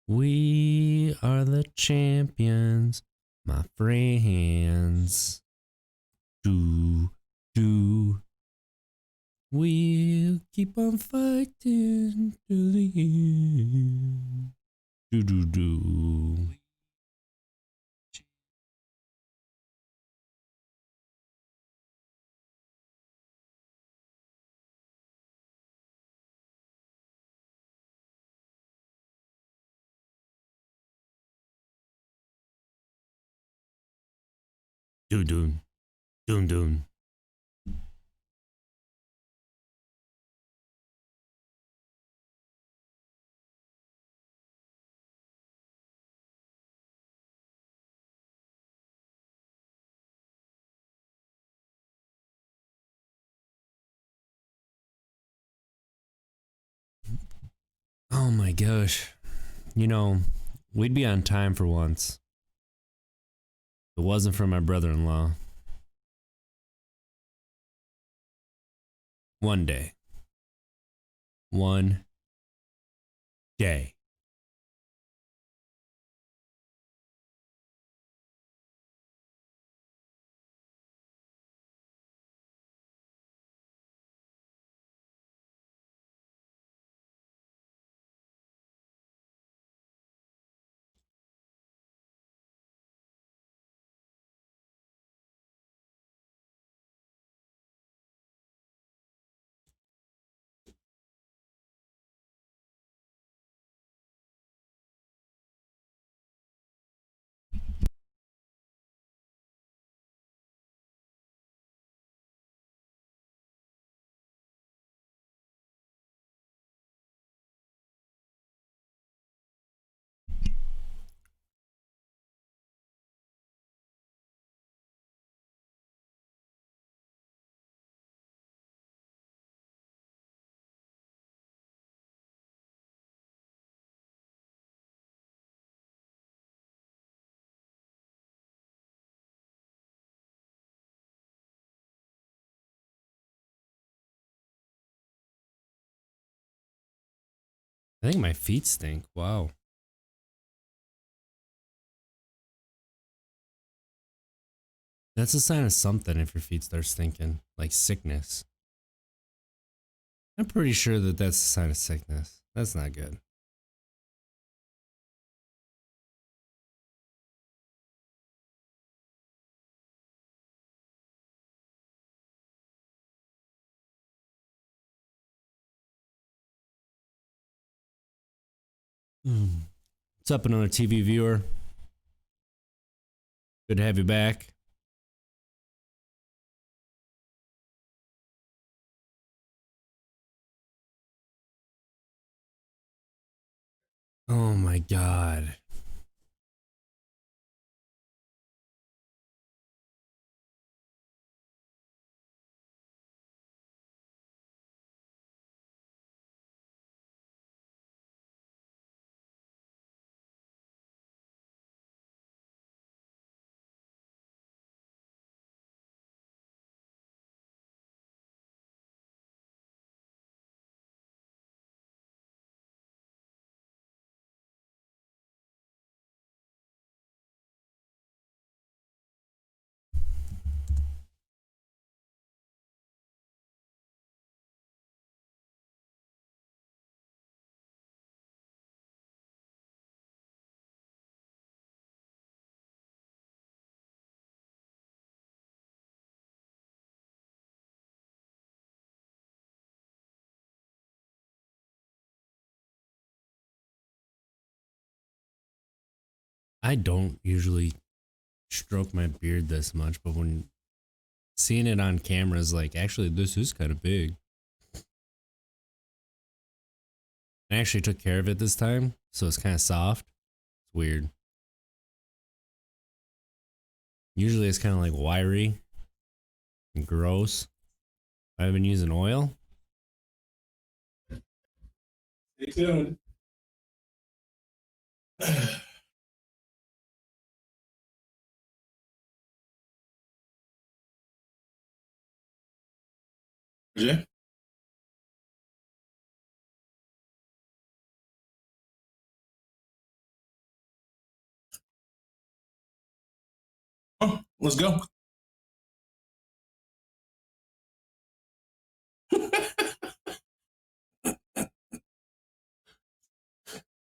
We are the champions, my friends. Do, do. We'll keep on fighting to the end. Do, do, do. Do, do. Doom, doom. Oh my gosh. You know, we'd be on time for once. If it wasn't for my brother-in-law. One day. One day. I think my feet stink. Wow. That's a sign of something if your feet start stinking, like sickness. I'm pretty sure that that's a sign of sickness. That's not good. What's up, another TV viewer? Good to have you back. Oh my god. I don't usually stroke my beard this much, but when seeing it on camera is like, actually, this is kind of big. I actually took care of it this time, so it's kind of soft. It's weird. Usually it's kind of like wiry and gross. I've been using oil. Stay tuned. Yeah. Oh, let's go.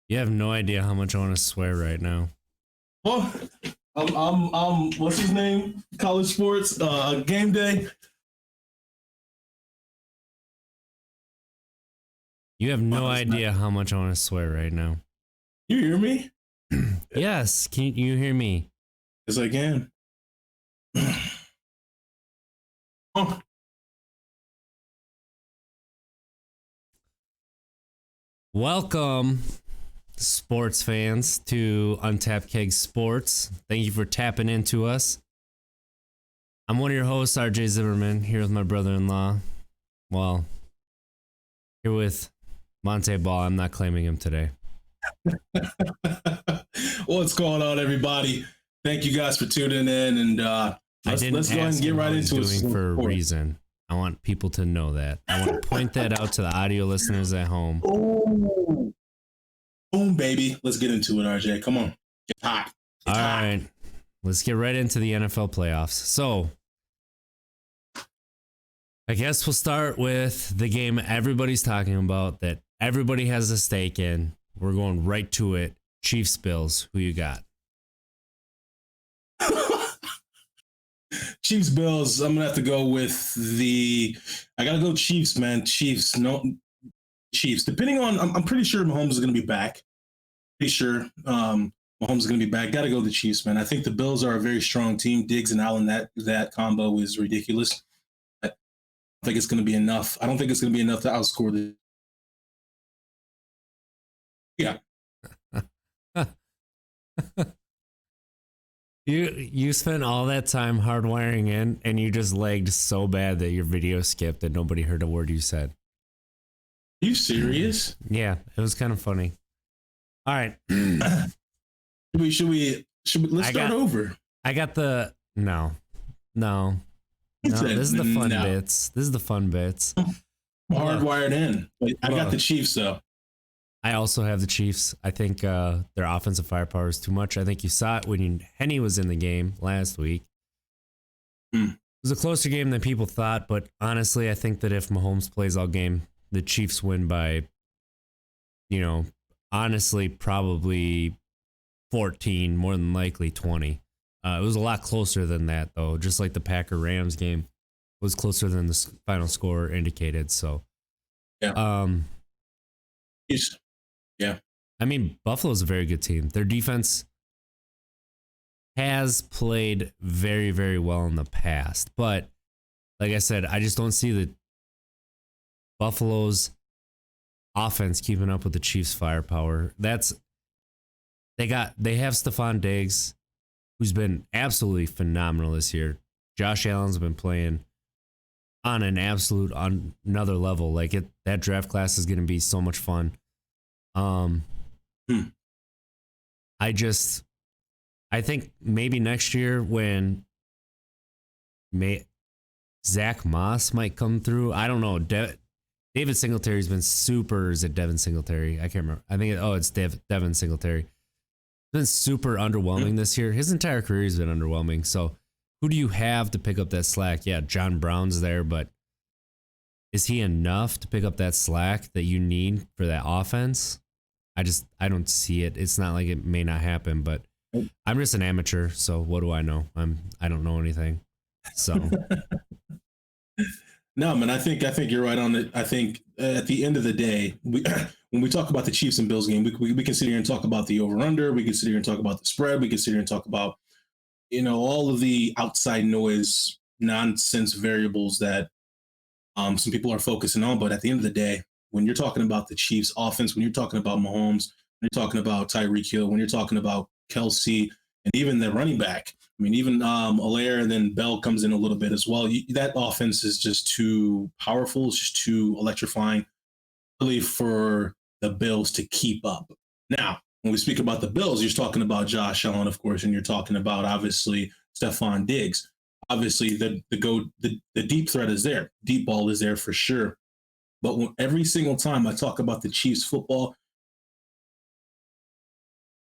You have no idea how much I want to swear right now. Well, what's his name? College sports, game day. You have no idea how much I want to swear right now. You hear me? Yes, can you hear me? Yes, I can. Oh. Welcome, sports fans, to Untapped Keg Sports. Thank you for tapping into us. I'm one of your hosts, RJ Zimmerman, here with my brother-in-law. Well, here with Monte Ball. I'm not claiming him today. What's going on, everybody? Thank you guys for tuning in, and let's go ahead and get right into it. For a reason. I want people to know that. I want to point that out to the audio listeners at home. Oh, boom, baby. Let's get into it, RJ. Come on. Get hot. All right. Let's get right into the NFL playoffs. So, I guess we'll start with the game everybody's talking about, that everybody has a stake in. We're going right to it. Chiefs, Bills. Who you got? Chiefs, Bills. I'm gonna have to go with I gotta go Chiefs, man. Chiefs. No, Chiefs. Depending on, I'm pretty sure Mahomes is gonna be back. Pretty sure Mahomes is gonna be back. Gotta go the Chiefs, man. I think the Bills are a very strong team. Diggs and Allen, that combo is ridiculous. I don't think it's gonna be enough. I don't think it's gonna be enough to outscore the. Yeah. You spent all that time hardwiring in, and you just lagged so bad that your video skipped that nobody heard a word you said. Are you serious? Yeah, it was kind of funny. All right. Should we let's start over. I got the no. This is the fun bits. This is the fun bits. Hardwired in. I got the Chiefs though. I also have the Chiefs. I think their offensive firepower is too much. I think you saw it when Henny was in the game last week. It was a closer game than people thought, but honestly, I think that if Mahomes plays all game, the Chiefs win by, honestly, probably 14, more than likely 20. It was a lot closer than that, though. Just like the Packer-Rams game was closer than the final score indicated. So, yeah. Yeah. I mean, Buffalo's a very good team. Their defense has played very, very well in the past. But like I said, I just don't see the Buffalo's offense keeping up with the Chiefs' firepower. They have Stephon Diggs, who's been absolutely phenomenal this year. Josh Allen's been playing on an absolute on another level. That draft class is going to be so much fun. I think maybe next year when Zach Moss might come through. I don't know. David Singletary's been super. Is it Devin Singletary? I can't remember. I think it's Devin Singletary. Been super underwhelming this year. His entire career has been underwhelming. So who do you have to pick up that slack? Yeah, John Brown's there, but is he enough to pick up that slack that you need for that offense? I don't see it. It's not like it may not happen, but I'm just an amateur, so what do I know? I don't know anything. So no, man, I think you're right on it. I think at the end of the day, when we talk about the Chiefs and Bills game, we can sit here and talk about the over/under. We can sit here and talk about the spread. We can sit here and talk about all of the outside noise, nonsense variables that some people are focusing on. But at the end of the day, when you're talking about the Chiefs offense, when you're talking about Mahomes, when you're talking about Tyreek Hill, when you're talking about Kelsey, and even the running back, I mean, even Allaire and then Bell comes in a little bit as well. That offense is just too powerful. It's just too electrifying, really, for the Bills to keep up. Now, when we speak about the Bills, you're talking about Josh Allen, of course, and you're talking about, obviously, Stephon Diggs. obviously the deep threat is there. Deep ball is there for sure. But every single time I talk about the Chiefs football,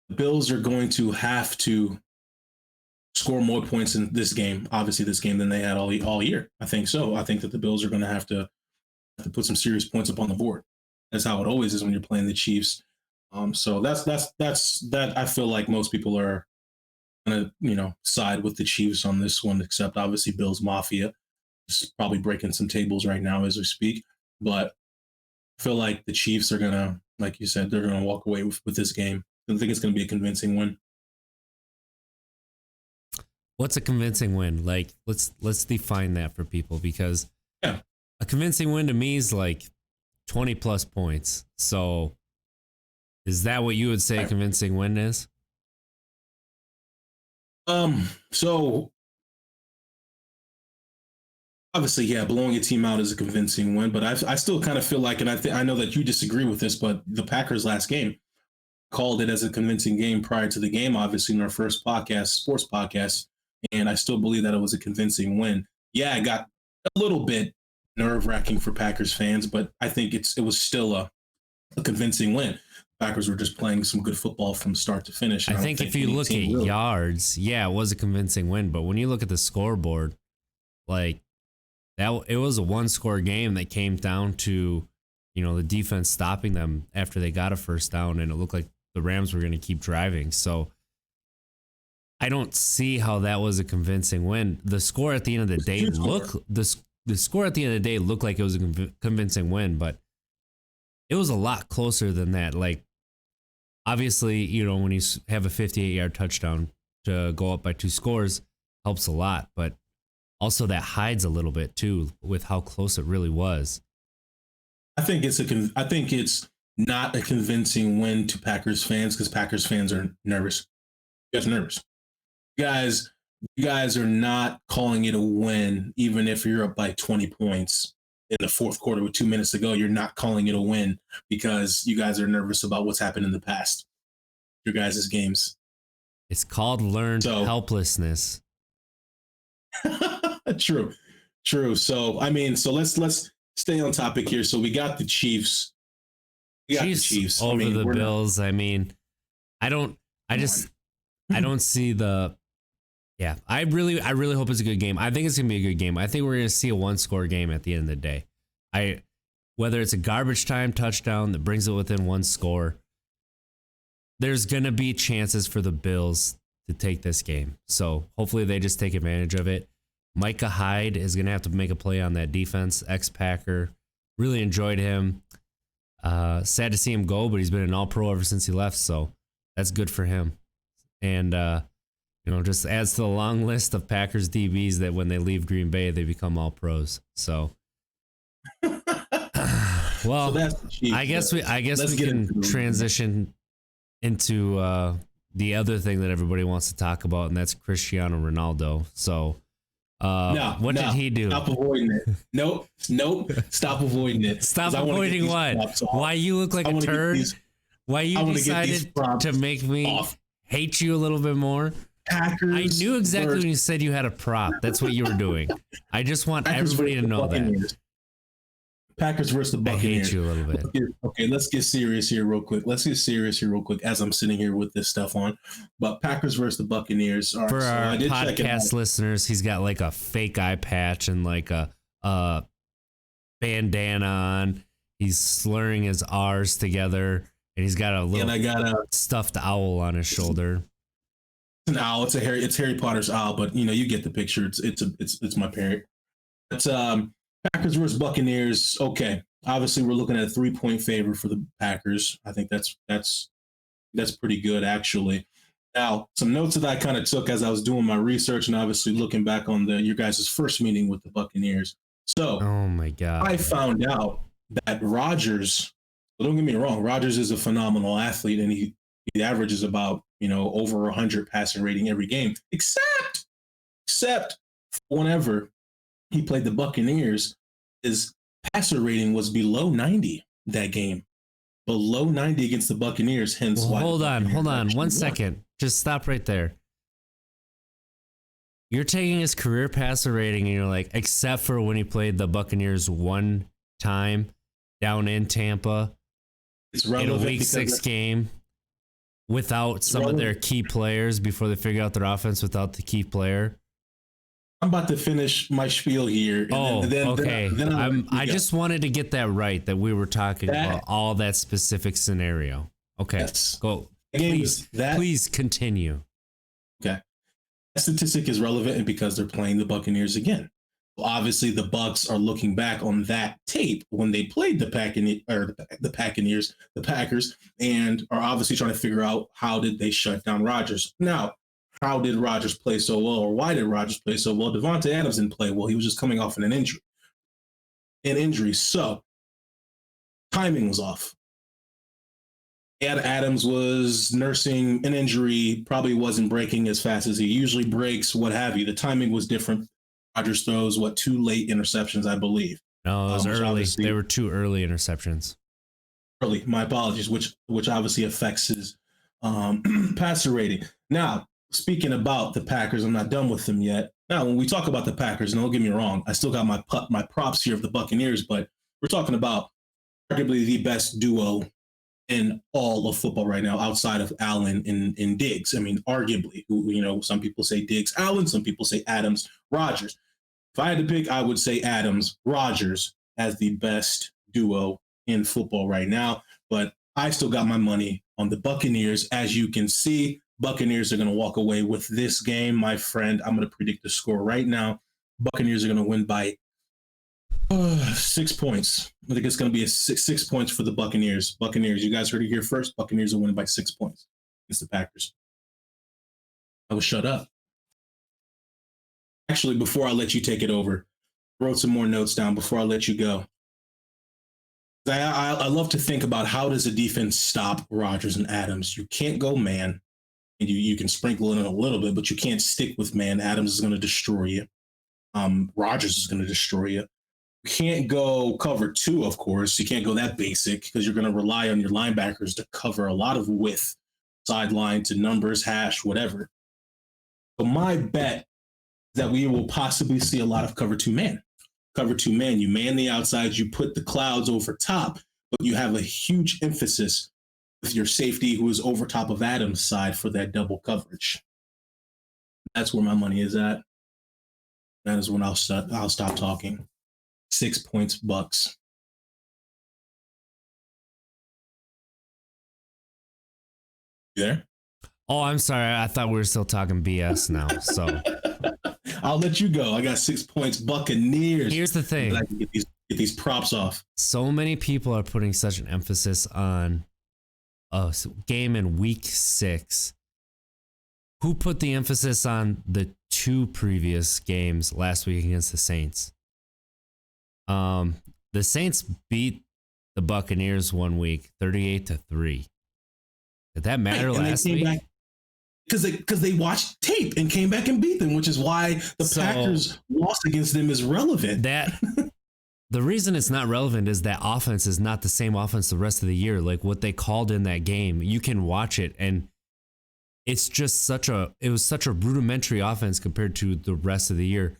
the Bills are going to have to score more points in this game, obviously this game, than they had all year. I think so. I think that the Bills are going to have to put some serious points up on the board. That's how it always is when you're playing the Chiefs. So that's that. I feel like most people are going to side with the Chiefs on this one, except obviously Bills Mafia is probably breaking some tables right now as we speak. But I feel like the Chiefs are going to, like you said, they're going to walk away with this game. I think it's going to be a convincing win. What's a convincing win? Like, let's define that for people, because a convincing win to me is like 20 plus points. So is that what you would say a convincing win is? So obviously, yeah, blowing a team out is a convincing win, but I still kind of feel like, and I know that you disagree with this, but the Packers last game called it as a convincing game prior to the game, obviously in our first podcast, sports podcast, and I still believe that it was a convincing win. Yeah, it got a little bit nerve-wracking for Packers fans, but I think it was still a convincing win. Packers were just playing some good football from start to finish. I think if you look at yards, yeah, it was a convincing win, but when you look at the scoreboard, like it was a one-score game that came down to, the defense stopping them after they got a first down, and it looked like the Rams were going to keep driving. So I don't see how that was a convincing win. The score at the end of the day the score at the end of the day looked like it was a convincing win, but it was a lot closer than that. Like, obviously, when you have a 58-yard touchdown to go up by 2 scores helps a lot, but also that hides a little bit too with how close it really was. I think it's not a convincing win to Packers fans because Packers fans are nervous. You guys are nervous. You guys are not calling it a win, even if you're up by 20 points in the fourth quarter with 2 minutes to go. You're not calling it a win because you guys are nervous about what's happened in the past. Your guys' games. It's called learned helplessness. True. So let's stay on topic here. So we got the Chiefs. Chiefs over the Bills. I don't see the. Yeah, I really hope it's a good game. I think it's gonna be a good game. I think we're gonna see a 1-score game at the end of the day. Whether it's a garbage time touchdown that brings it within 1 score, there's gonna be chances for the Bills to take this game. So hopefully they just take advantage of it. Micah Hyde is gonna have to make a play on that defense. Ex-Packer, really enjoyed him. Sad to see him go, but he's been an All-Pro ever since he left, so that's good for him. And just adds to the long list of Packers DBs that when they leave Green Bay, they become All-Pros. So, well, so I guess we can transition into the other thing that everybody wants to talk about, and that's Cristiano Ronaldo. So, what did he do? Stop avoiding it. Nope. Stop avoiding it. Stop avoiding what? Why you look like a turd? Why you decided to make me hate you a little bit more? Packers. I knew exactly when you said you had a prop. That's what you were doing. I just want everybody to know that. Packers versus the Buccaneers. I hate you a little bit. Okay, let's get serious here real quick. As I'm sitting here with this stuff on. But Packers versus the Buccaneers. Right, for our podcast listeners, he's got like a fake eye patch and like a bandana on. He's slurring his R's together, and he's got a little stuffed owl on his shoulder. It's an owl. It's Harry Potter's owl, but you get the picture. It's my parent. It's Packers versus Buccaneers. Okay, obviously we're looking at a 3-point favor for the Packers. I think that's pretty good actually. Now, some notes that I kind of took as I was doing my research and obviously looking back on your guys' first meeting with the Buccaneers. So, oh my God, I found out that Rodgers. Don't get me wrong, Rodgers is a phenomenal athlete, and he averages about over 100 passing rating every game, except whenever he played the Buccaneers, his passer rating was below 90 that game. Below 90 against the Buccaneers, hence why. Hold on 1 second. Just stop right there. You're taking his career passer rating and you're like, except for when he played the Buccaneers one time down in Tampa It's in a relevant week because 6 game without some of their key players before they figure out their offense without the key player. I'm about to finish my spiel here. Okay. I just wanted to get that right, that we were talking about all that specific scenario. Okay. Yes. Go. Please Continue. Okay. That statistic is relevant because they're playing the Buccaneers again. Well, obviously, the Bucs are looking back on that tape when they played the Packers, and are obviously trying to figure out how did they shut down Rodgers. Now, how did Rodgers play so well, or why did Rodgers play so well? Devontae Adams didn't play well. He was just coming off an injury. So timing was off. Adams was nursing an injury, probably wasn't breaking as fast as he usually breaks, what have you. The timing was different. Rodgers throws, 2 late interceptions, I believe. No, it was early. They were 2 early interceptions. Early, my apologies, which obviously affects his passer rating. Now, speaking about the Packers, I'm not done with them yet. Now, when we talk about the Packers, and don't get me wrong, I still got my props here of the Buccaneers, but we're talking about arguably the best duo in all of football right now, outside of Allen and Diggs. I mean, arguably, some people say Diggs, Allen, some people say Adams, Rodgers. If I had to pick, I would say Adams, Rodgers as the best duo in football right now. But I still got my money on the Buccaneers. As you can see, Buccaneers are going to walk away with this game, my friend. I'm going to predict the score right now. Buccaneers are going to win by 6 points. I think it's going to be 6 points for the Buccaneers. Buccaneers, you guys heard it here first. Buccaneers will win by 6 points against the Packers. I will shut up. Actually, before I let you take it over, I wrote some more notes down before I let you go. I love to think about how does a defense stop Rodgers and Adams. You can't go man, and you can sprinkle it in a little bit, but you can't stick with man. Adams is going to destroy you. Rodgers is going to destroy you. You can't go cover 2, of course. You can't go that basic because you're going to rely on your linebackers to cover a lot of width, sideline to numbers, hash, whatever. So my bet is that we will possibly see a lot of cover 2 man. Cover 2 man, you man the outsides, you put the clouds over top, but you have a huge emphasis with your safety who is over top of Adams' side for that double coverage. That's where my money is at. That is when I'll stop talking. 6 points, Bucks. You there? Oh, I'm sorry. I thought we were still talking BS now. So I'll let you go. I got 6 points, Buccaneers. Here's the thing. I can get these props off. So many people are putting such an emphasis on a game in week 6. Who put the emphasis on the 2 previous games last week against the Saints? The Saints beat the Buccaneers one week, 38-3. Did that matter last week? Because they watched tape and came back and beat them, which is why the Packers' loss against them is relevant. The reason it's not relevant is that offense is not the same offense the rest of the year. Like what they called in that game, you can watch it, and it's just such a rudimentary offense compared to the rest of the year.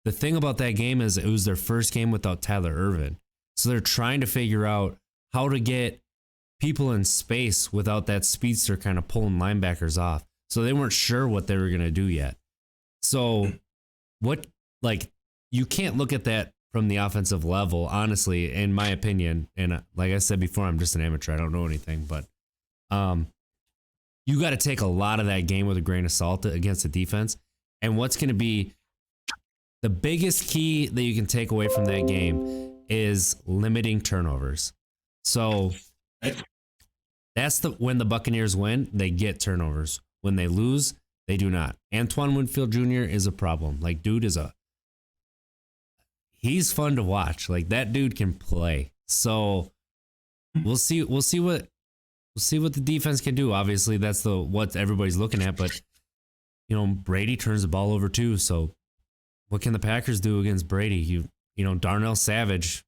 The thing about that game is it was their first game without Tyler Ervin. So they're trying to figure out how to get people in space without that speedster kind of pulling linebackers off. So they weren't sure what they were going to do yet. So you can't look at that from the offensive level, honestly, in my opinion. And like I said before, I'm just an amateur. I don't know anything, but you got to take a lot of that game with a grain of salt against the defense. And what's going to be the biggest key that you can take away from that game is limiting turnovers. So that's when the Buccaneers win, they get turnovers. When they lose, they do not. Antoine Winfield Jr. is a problem. Like, dude he's fun to watch. Like, that dude can play. So we'll see what the defense can do. Obviously, that's what everybody's looking at. But Brady turns the ball over too. So what can the Packers do against Brady? Darnell Savage.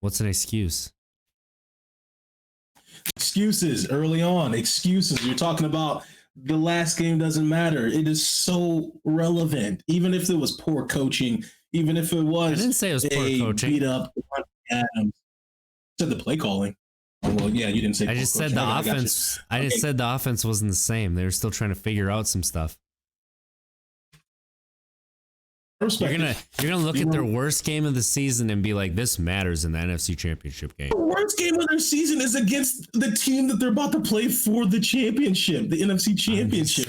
What's an excuse? Excuses early on. Excuses. You're talking about the last game doesn't matter. It is so relevant. Even if it was poor coaching, even if it was I didn't say it was poor a coaching. beat up Adams, said the play calling. Well, yeah, you didn't say. I just said the offense. I just said the offense wasn't the same. They were still trying to figure out some stuff. You're gonna look at their worst game of the season and be like, "This matters in the NFC Championship game." The worst game of their season is against the team that they're about to play for the championship, the NFC Championship.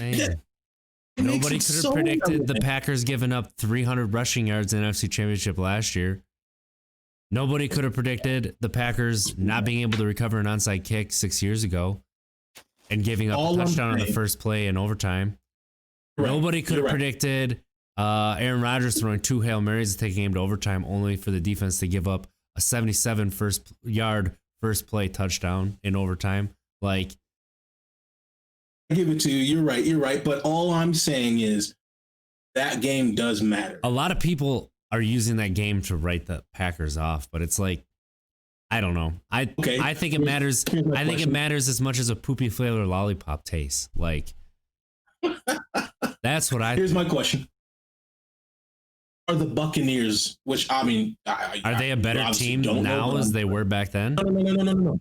Nobody could have predicted the Packers giving up 300 rushing yards in the NFC Championship last year. Nobody could have predicted the Packers not being able to recover an onside kick 6 years ago and giving up a touchdown on the first play in overtime. Nobody could have predicted Aaron Rodgers throwing 2 Hail Marys and taking game to overtime only for the defense to give up a 77 first play touchdown in overtime. Like, I give it to you. You're right. But all I'm saying is that game does matter. A lot of people are using that game to write the Packers off, but it's like, I don't know. I think it matters. I think it matters as much as a poopy flavor lollipop tastes. Like, that's what I. Here's my question: are the Buccaneers, which I mean, are they a better team now as they were back then? No.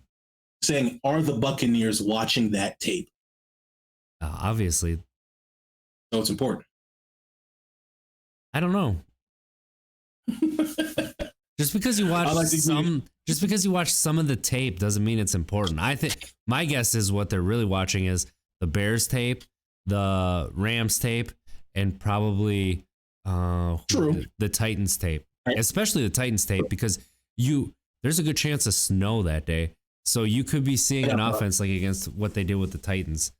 Saying, are the Buccaneers watching that tape? Obviously. So it's important. I don't know. Just because you watch some of the tape doesn't mean it's important. I think my guess is what they're really watching is the Bears tape, the Rams tape, and probably the Titans tape. Right. Especially the Titans tape because there's a good chance of snow that day. So you could be seeing an offense like against what they did with the Titans.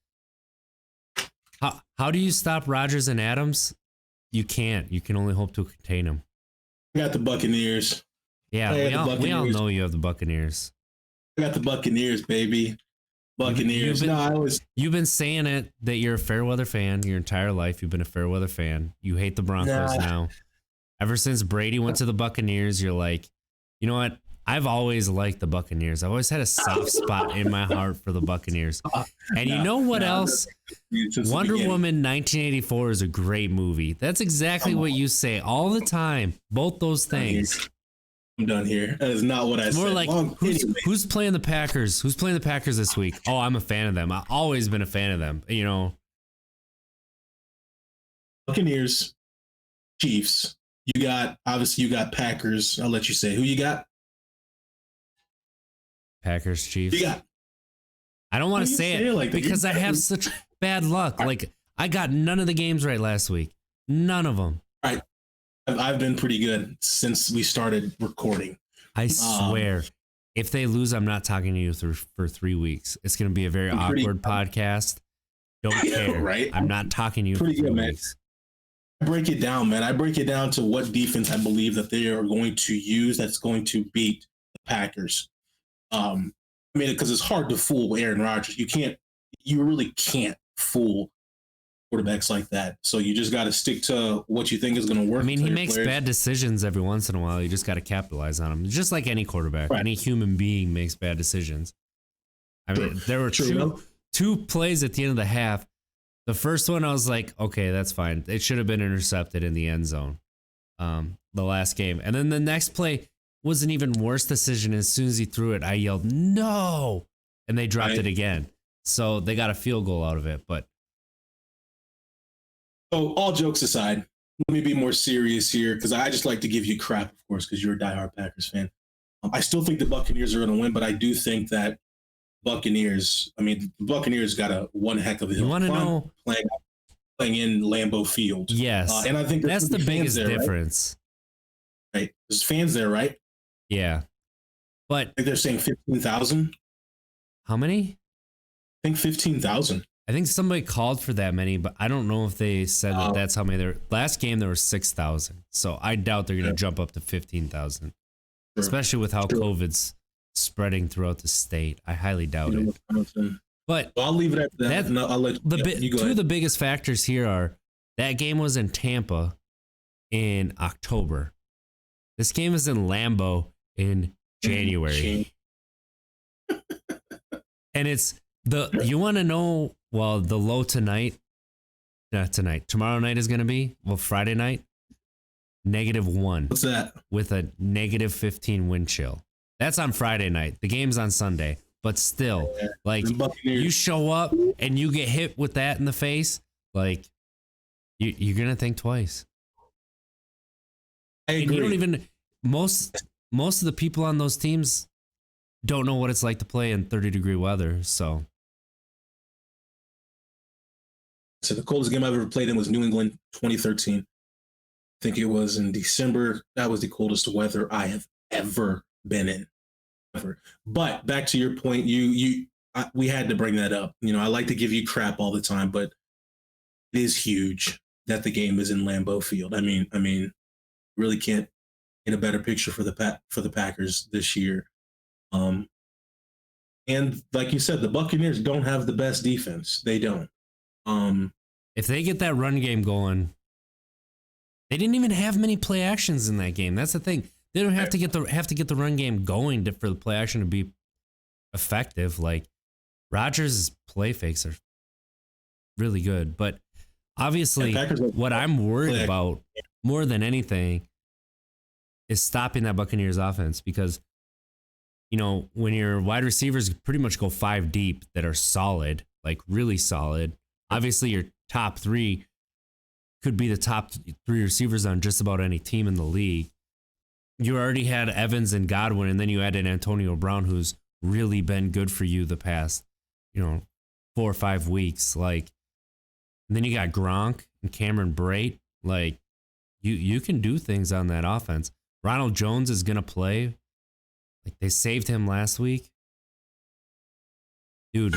How do you stop Rodgers and Adams? You can't. You can only hope to contain them. I got the Buccaneers. Yeah, we all know you have the Buccaneers. I got the Buccaneers, baby. Buccaneers. You've been saying it that you're a fair weather fan your entire life. You've been a fair weather fan. You hate the Broncos now. Ever since Brady went to the Buccaneers, you're like, you know what? I've always liked the Buccaneers. I've always had a soft spot in my heart for the Buccaneers. And you know what else? Wonder Woman 1984 is a great movie. That's exactly what you say all the time. Both those things. I'm done here. That is not what I said. More like, who's playing the Packers? Who's playing the Packers this week? Oh, I'm a fan of them. I've always been a fan of them. You know. Buccaneers, Chiefs. You got Packers. I'll let you say who you got. Packers, Chiefs. Yeah. I don't want to say it like because I have such bad luck. Like, I got none of the games right last week. None of them. All right. I've been pretty good since we started recording. I swear. If they lose, I'm not talking to you for 3 weeks. It's going to be a very awkward podcast. Don't care. Right? I'm not talking to you pretty for 3 good, weeks. Man. I break it down, man. I break it down to what defense I believe that they are going to use that's going to beat the Packers. I mean, because it's hard to fool Aaron Rodgers. You really can't fool quarterbacks like that. So you just got to stick to what you think is going to work. I mean, he makes bad decisions every once in a while. You just got to capitalize on them. Just like any quarterback, any human being makes bad decisions. I mean, there were two plays at the end of the half. The first one, I was like, okay, that's fine. It should have been intercepted in the end zone. The last game. And then the next play was an even worse decision. As soon as he threw it, I yelled, no! And they dropped it again. So they got a field goal out of it. But so all jokes aside, let me be more serious here because I just like to give you crap, of course, because you're a diehard Packers fan. I still think the Buccaneers are going to win, but I do think that the Buccaneers got one heck of a hill. You want to know? Playing in Lambeau Field. Yes. And I think that's the biggest difference. Right? There's fans there, right? Yeah. But I think they're saying 15,000. How many? I think 15,000. I think somebody called for that many, but I don't know if they said that that's how many there. Last game there were 6,000. So I doubt they're going to jump up to 15,000. Especially with how COVID's spreading throughout the state. I highly doubt it. But I'll leave it at that. I'll let you go two of the biggest factors here are that game was in Tampa in October. This game is in Lambeau in January. And it's you want to know Well, the low tonight, not tonight, tomorrow night is going to be, well, Friday night, -1 What's that? with a -15 wind chill. That's on Friday night. The game's on Sunday, but still, like, The Buccaneers. you show up and you get hit with that in the face, like, you're going to think twice. I And agree. you don't even, most of the people on those teams don't know what it's like to play in 30-degree weather, so. So the coldest game I've ever played in was New England 2013. I think it was in December. That was the coldest weather I have ever been in. Ever. But back to your point, we had to bring that up. You know, I like to give you crap all the time, but it is huge that the game is in Lambeau Field. I mean, really can't get a better picture for the Packers this year. And like you said, the Buccaneers don't have the best defense. They don't. If they get that run game going, they didn't even have many play actions in that game. That's the thing. They don't have to get the run game going for the play action to be effective. Like Rodgers' play fakes are really good, but obviously, what I'm worried about more than anything is stopping that Buccaneers offense because, you know, when your wide receivers pretty much go 5 deep that are solid, like really solid, obviously your top 3 could be the top 3 receivers on just about any team in the league. You already had Evans and Godwin, and then you added Antonio Brown, who's really been good for you the past, 4 or 5 weeks. Like, and then you got Gronk and Cameron Brate. Like, you can do things on that offense. Ronald Jones is gonna play. Like, they saved him last week. Dude,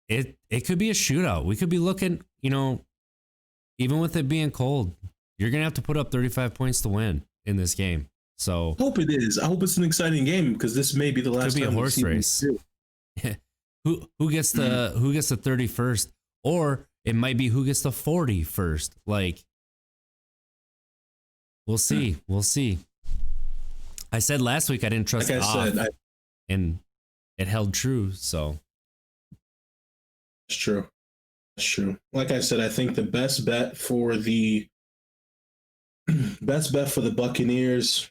it could be a shootout. We could be looking, even with it being cold, you're going to have to put up 35 points to win in this game. So I hope it is. I hope it's an exciting game because this may be the last could be time a we horse see race. these Who gets the 31st, or it might be who gets the 41st. Like, we'll see. We'll see. I said last week I didn't trust Like I Goff, said, and it held true. So That's true. That's true. Like I said, I think the best bet for the Buccaneers,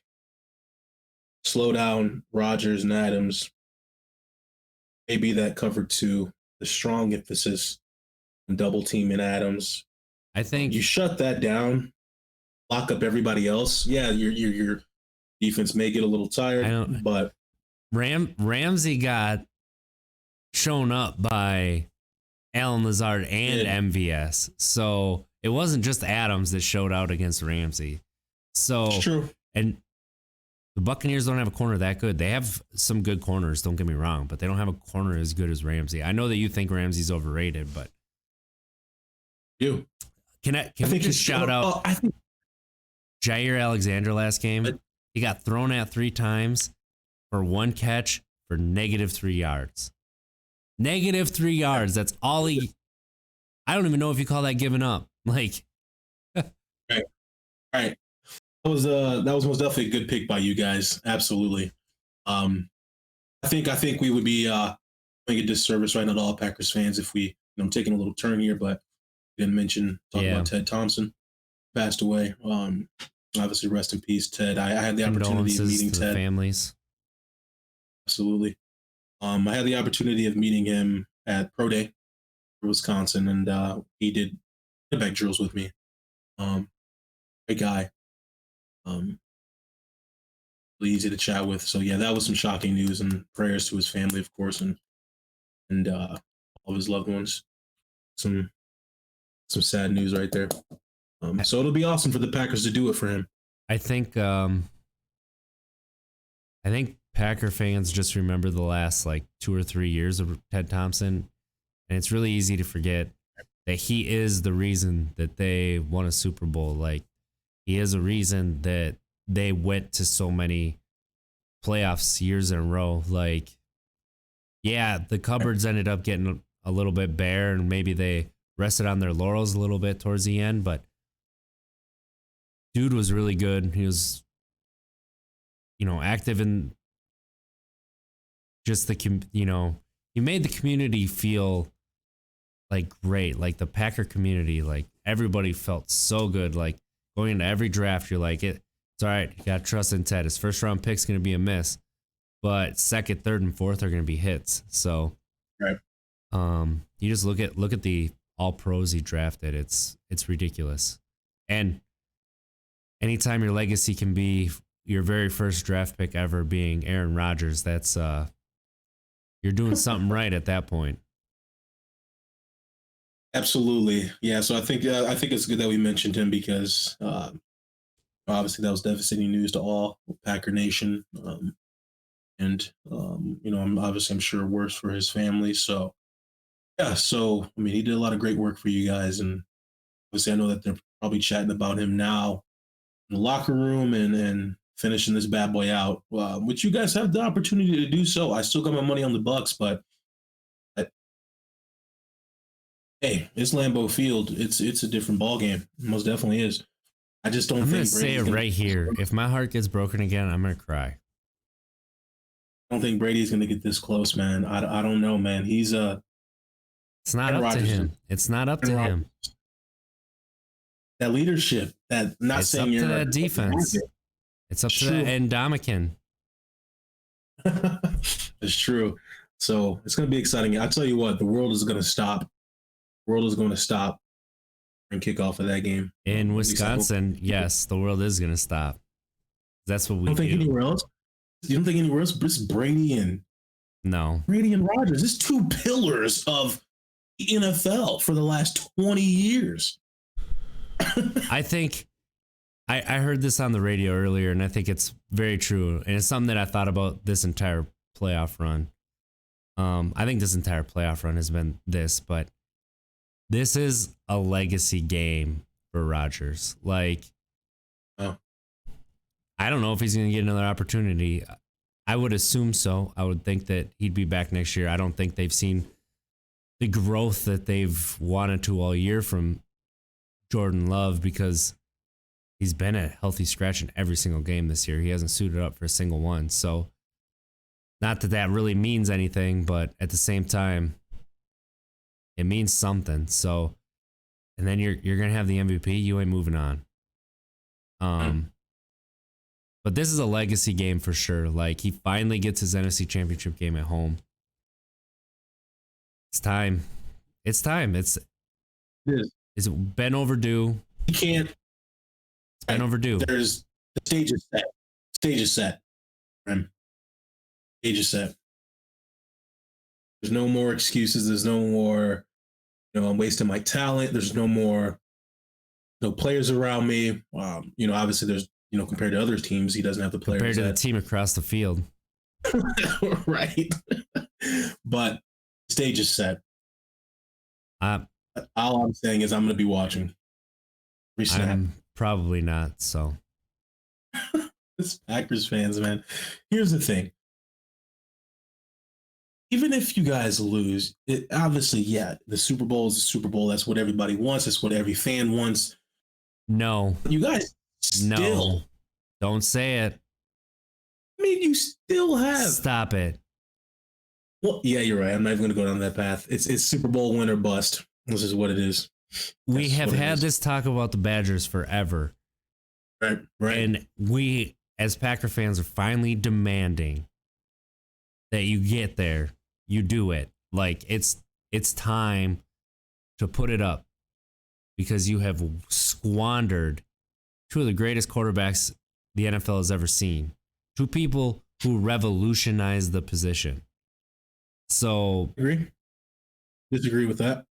slow down Rodgers and Adams, maybe that cover 2, the strong emphasis on double teaming Adams. I think You shut that down, lock up everybody else. Yeah, your defense may get a little tired, but Ramsey got shown up by Alan Lazard and MVS. So it wasn't just Adams that showed out against Ramsey. So it's true. And the Buccaneers don't have a corner that good. They have some good corners, don't get me wrong, but they don't have a corner as good as Ramsey. I know that you think Ramsey's overrated, but You can we just shout out I think Jair Alexander last game? He got thrown at 3 times for 1 catch for -3 yards. -3 yards. That's all he. I don't even know if you call that giving up. Like, right. That was most definitely a good pick by you guys. Absolutely. I think we would be doing a disservice right now to all Packers fans if we. I'm taking a little turn here, but didn't mention about Ted Thompson passed away. Obviously, rest in peace, Ted. I had the opportunity of meeting to Ted. the families. Absolutely. I had the opportunity of meeting him at Pro Day for Wisconsin, and he did back drills with me. Great guy. Really easy to chat with. So yeah, that was some shocking news, and prayers to his family, of course, and all of his loved ones. Some sad news right there. So it'll be awesome for the Packers to do it for him. I think Packer fans just remember the last 2 or 3 years of Ted Thompson, and it's really easy to forget that he is the reason that they won a Super Bowl. Like, he is a reason that they went to so many playoffs years in a row. Like, yeah, the cupboards ended up getting a little bit bare, and maybe they rested on their laurels a little bit towards the end, but dude was really good. He was, active in just the, he made the community feel like great, like the Packer community, like everybody felt so good. Like going into every draft, you're like, it's all right. You got to trust in Ted. His first round pick's going to be a miss, but second, third, and fourth are going to be hits. So, right. You just look at the all pros he drafted. It's ridiculous. And anytime your legacy can be your very first draft pick ever being Aaron Rodgers, that's you're doing something right at that point. Absolutely. Yeah. So I think it's good that we mentioned him because obviously that was devastating news to all Packer Nation. And I'm sure worse for his family. So yeah, so I mean he did a lot of great work for you guys, and obviously I know that they're probably chatting about him now in the locker room and finishing this bad boy out, which you guys have the opportunity to do so. I still got my money on the Bucks, but hey, it's Lambeau Field. It's a different ball game. It most definitely is. I just don't I'm think gonna say it right here. If my heart gets broken again, I'm gonna cry. I don't think Brady's gonna get this close, man. I don't know, man. He's It's not Aaron up to Rodgers. him. It's not up to Aaron him. That leadership, that not It's saying up you're to that defense. It's up to True. that Ndamukong. It's true. So it's going to be exciting. I tell you what, the world is going to stop. The world is going to stop and kick off of that game In Wisconsin, yes, the world is going to stop. That's what we don't think do. anywhere else. You don't think anywhere else? Just Brady and No. Rodgers. It's two pillars of the NFL for the last 20 years. I think I heard this on the radio earlier, and I think it's very true. And it's something that I thought about this entire playoff run. I think this entire playoff run has been this, but this is a legacy game for Rodgers. Like, I don't know if he's going to get another opportunity. I would assume so. I would think that he'd be back next year. I don't think they've seen the growth that they've wanted to all year from Jordan Love because he's been a healthy scratch in every single game this year. He hasn't suited up for a single one. So not that that really means anything, but at the same time, it means something. So, and then you're going to have the MVP. You ain't moving on. But this is a legacy game for sure. Like he finally gets his NFC Championship game at home. It's time. It's time. It's been overdue. You can't. It's been overdue. There's the stage is set. Stage is set. Stage is set. There's no more excuses. There's no more, I'm wasting my talent. There's no more, no players around me. Obviously there's, compared to other teams, he doesn't have the players. Compared to the team across the field. Right. But the stage is set. All I'm saying is I'm going to be watching. I'm probably not, so. It's Packers fans, man. Here's the thing. Even if you guys lose, obviously, the Super Bowl is the Super Bowl. That's what everybody wants. That's what every fan wants. No. You guys still. No. Don't say it. I mean, you still have. Stop it. Well, yeah, you're right. I'm not even going to go down that path. It's Super Bowl win or bust. This is what it is. We have had this talk about the Badgers forever. Right. And we, as Packer fans, are finally demanding that you get there. You do it. Like, it's time to put it up because you have squandered two of the greatest quarterbacks the NFL has ever seen. Two people who revolutionized the position. So, agree? Disagree with that.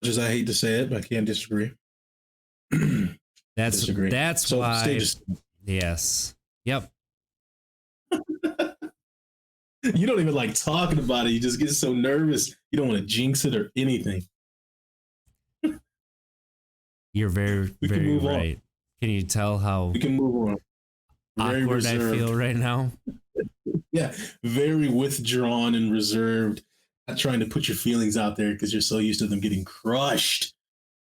Just I hate to say it, but I can't disagree. That's so why. Yes. Yep. You don't even like talking about it. You just get so nervous. You don't want to jinx it or anything. You're very, very right. On. Can you tell how we can move on? Very awkward reserved. I feel right now? Yeah, very withdrawn and reserved. Not trying to put your feelings out there because you're so used to them getting crushed.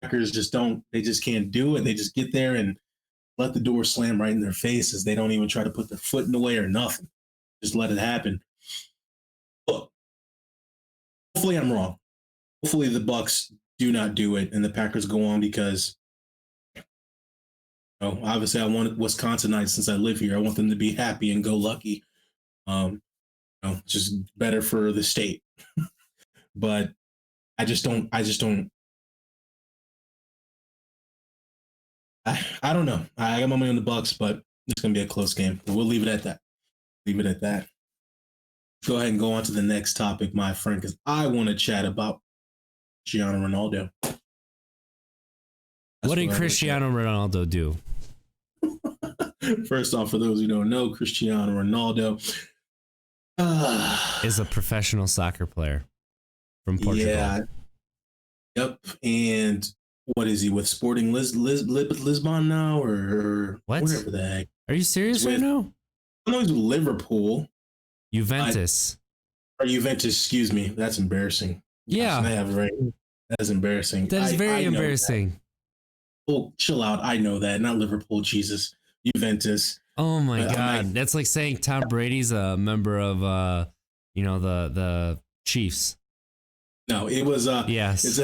Packers just don't. They just can't do it. They just get there and let the door slam right in their faces. They don't even try to put their foot in the way or nothing. Just let it happen. Look, hopefully I'm wrong. Hopefully the Bucks do not do it and the Packers go on because obviously I want Wisconsinites since I live here. I want them to be happy and go lucky. Just better for the state. But I just don't. I don't know. I got my money on the Bucks, but it's gonna be a close game. But we'll leave it at that. Leave it at that. Go ahead and go on to the next topic, my friend, because I want to chat about Cristiano Ronaldo. What did Cristiano Ronaldo do? First off, for those who don't know, Cristiano Ronaldo is a professional soccer player from Portugal. Yeah. Yep. And what is he with Sporting Lisbon now or what? Whatever the heck? Are you serious right now? I know he's with Liverpool. Juventus. Or Juventus, excuse me. That's embarrassing. Yeah. I have right. That is embarrassing. That is very embarrassing. Oh, chill out. I know that. Not Liverpool, Jesus. Juventus. Oh my God. That's like saying Tom Brady's a member of the Chiefs. No, it was yes.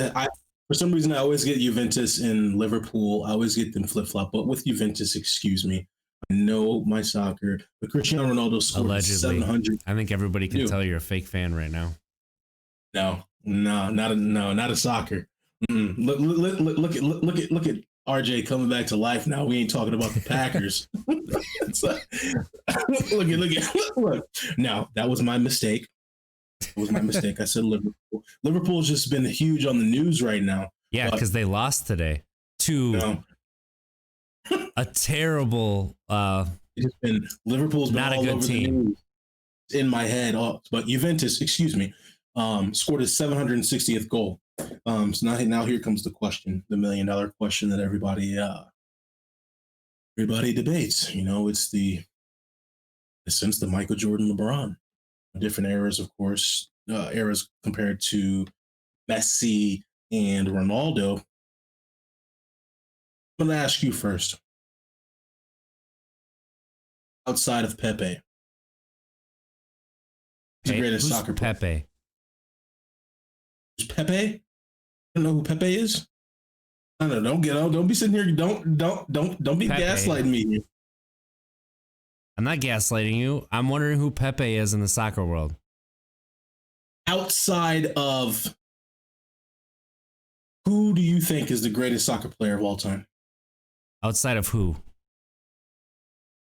For some reason I always get Juventus and Liverpool. I always get them flip-flop, but with Juventus, excuse me. I know my soccer, but Cristiano Ronaldo scored allegedly 700. I think everybody can tell you're a fake fan right now. No, not a soccer. Look at RJ coming back to life now. We ain't talking about the Packers. Look. Now, that was my mistake. I said Liverpool. Liverpool's just been huge on the news right now. Yeah, because they lost today to a terrible. It's just been Liverpool's been not all a good over team. The news in my head. But Juventus, excuse me, scored his 760th goal. So now here comes the question, the $1 million question that everybody debates. It's since the Michael Jordan, LeBron, different eras, of course, eras compared to Messi and Ronaldo. I'm going to ask you first. Outside of Pepe, who's the greatest soccer player? Pepe. Who's Pepe? I don't know who Pepe is. I don't know. Don't be sitting here. Don't be Pepe. Gaslighting me. I'm not gaslighting you. I'm wondering who Pepe is in the soccer world. Outside of, who do you think is the greatest soccer player of all time? Outside of who?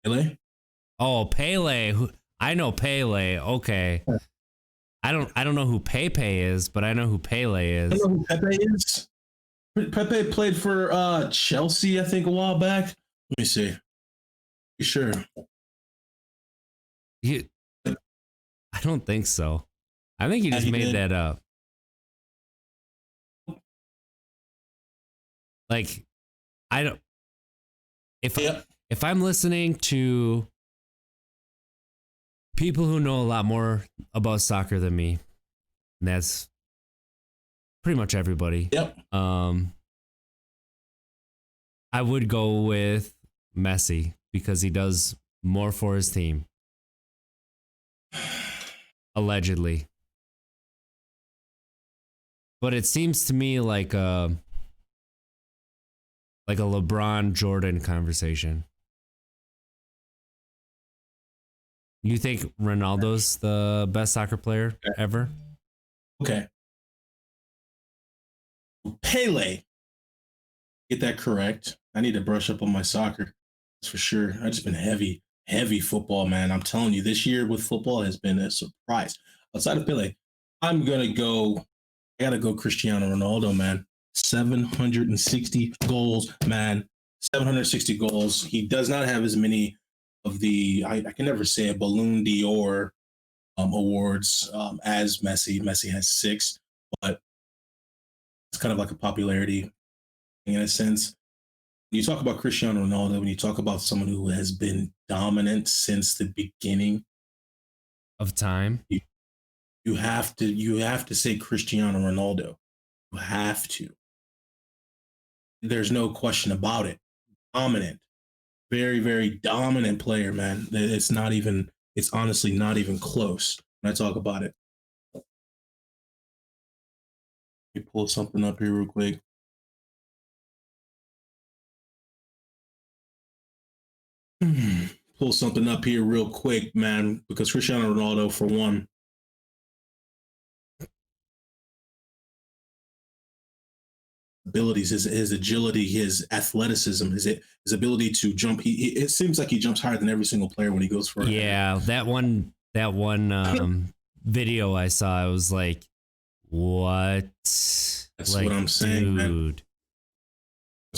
Pele? Oh, Pele. I know Pele. Okay. I don't know who Pepe is, but I know who Pele is. I know who Pepe is. Pepe played for Chelsea, I think, a while back. Let me see. You sure? I don't think so. I think you just made that up. Like, I don't. If I'm listening to people who know a lot more about soccer than me, and that's pretty much everybody. Yep. I would go with Messi because he does more for his team. Allegedly. But it seems to me like a LeBron Jordan conversation. You think Ronaldo's the best soccer player ever? Okay. Pele. Get that correct. I need to brush up on my soccer. That's for sure. I've just been heavy football, man. I'm telling you, this year with football has been a surprise. Outside of Pele, I gotta go Cristiano Ronaldo, man. 760 goals, man. 760 goals. He does not have as many of the, I can never say a Ballon d'Or awards as Messi. Messi has 6, but it's kind of like a popularity in a sense. When you talk about Cristiano Ronaldo, when you talk about someone who has been dominant since the beginning of time, you have to say Cristiano Ronaldo. You have to. There's no question about it. Dominant. Very, very dominant player, man. It's honestly not even close when I talk about it. me pull something up here real quick. Pull something up here real quick, man, because Cristiano Ronaldo, for one, abilities, his agility, his athleticism, his ability to jump. It seems like he jumps higher than every single player when he goes for it. Yeah, that one video I saw, I was like, what? That's like, what I'm saying, dude.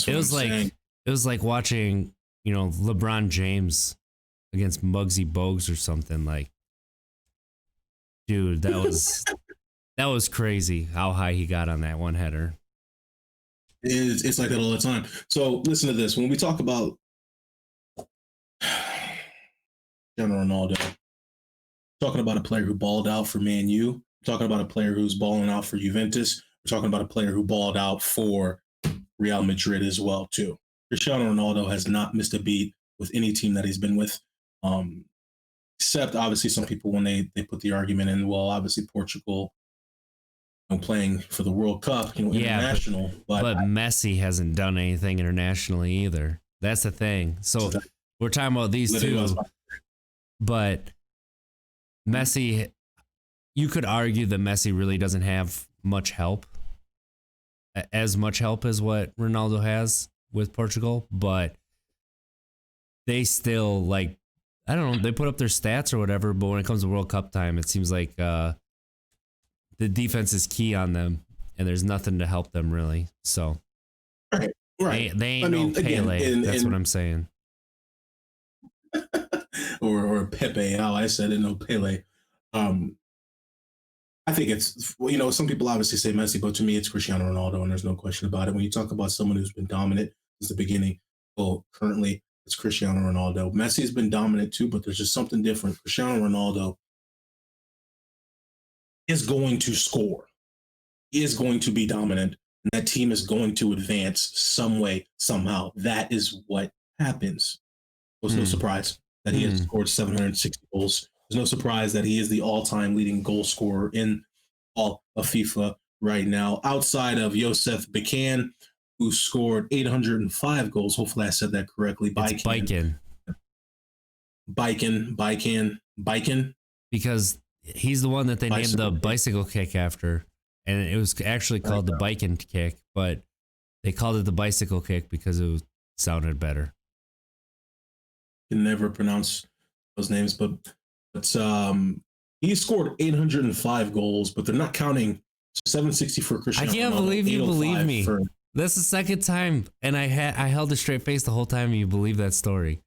man. It was like watching, LeBron James against Muggsy Bogues or something. Like, dude, that was crazy how high he got on that one header. It's like that all the time. So listen to this. When we talk about Cristiano Ronaldo, talking about a player who balled out for Man U, talking about a player who's balling out for Juventus, we're talking about a player who balled out for Real Madrid as well, too. Cristiano Ronaldo has not missed a beat with any team that he's been with, except obviously some people when they put the argument in, well, obviously Portugal playing for the World Cup, international. But Messi hasn't done anything internationally either. That's the thing. So we're talking about these two, but Messi, you could argue that Messi really doesn't have much help, as much help as what Ronaldo has with Portugal, but they still, like, I don't know, they put up their stats or whatever, but when it comes to World Cup time, it seems like the defense is key on them, and there's nothing to help them really. So, right. They ain't Pele. That's what I'm saying. or Pepe. How I said it, no Pele. I think it's, some people obviously say Messi, but to me, it's Cristiano Ronaldo, and there's no question about it. When you talk about someone who's been dominant since the beginning, well, currently it's Cristiano Ronaldo. Messi's been dominant too, but there's just something different. Cristiano Ronaldo is going to score. He is going to be dominant, and that team is going to advance some way, somehow. That is what happens. There's no surprise that he has scored 760 goals. There's no surprise that he is the all-time leading goal scorer in all of FIFA right now, outside of Josef Bican, who scored 805 goals. Hopefully I said that correctly. Bican. Because he's the one that they named the bicycle kick after, and it was actually called the Bican kick, but they called it the bicycle kick because it sounded better. Can never pronounce those names, but he scored 805 goals, but they're not counting 760 for Cristiano Ronaldo. I can't believe you believe me. That's the second time, and I held a straight face the whole time, and you believe that story.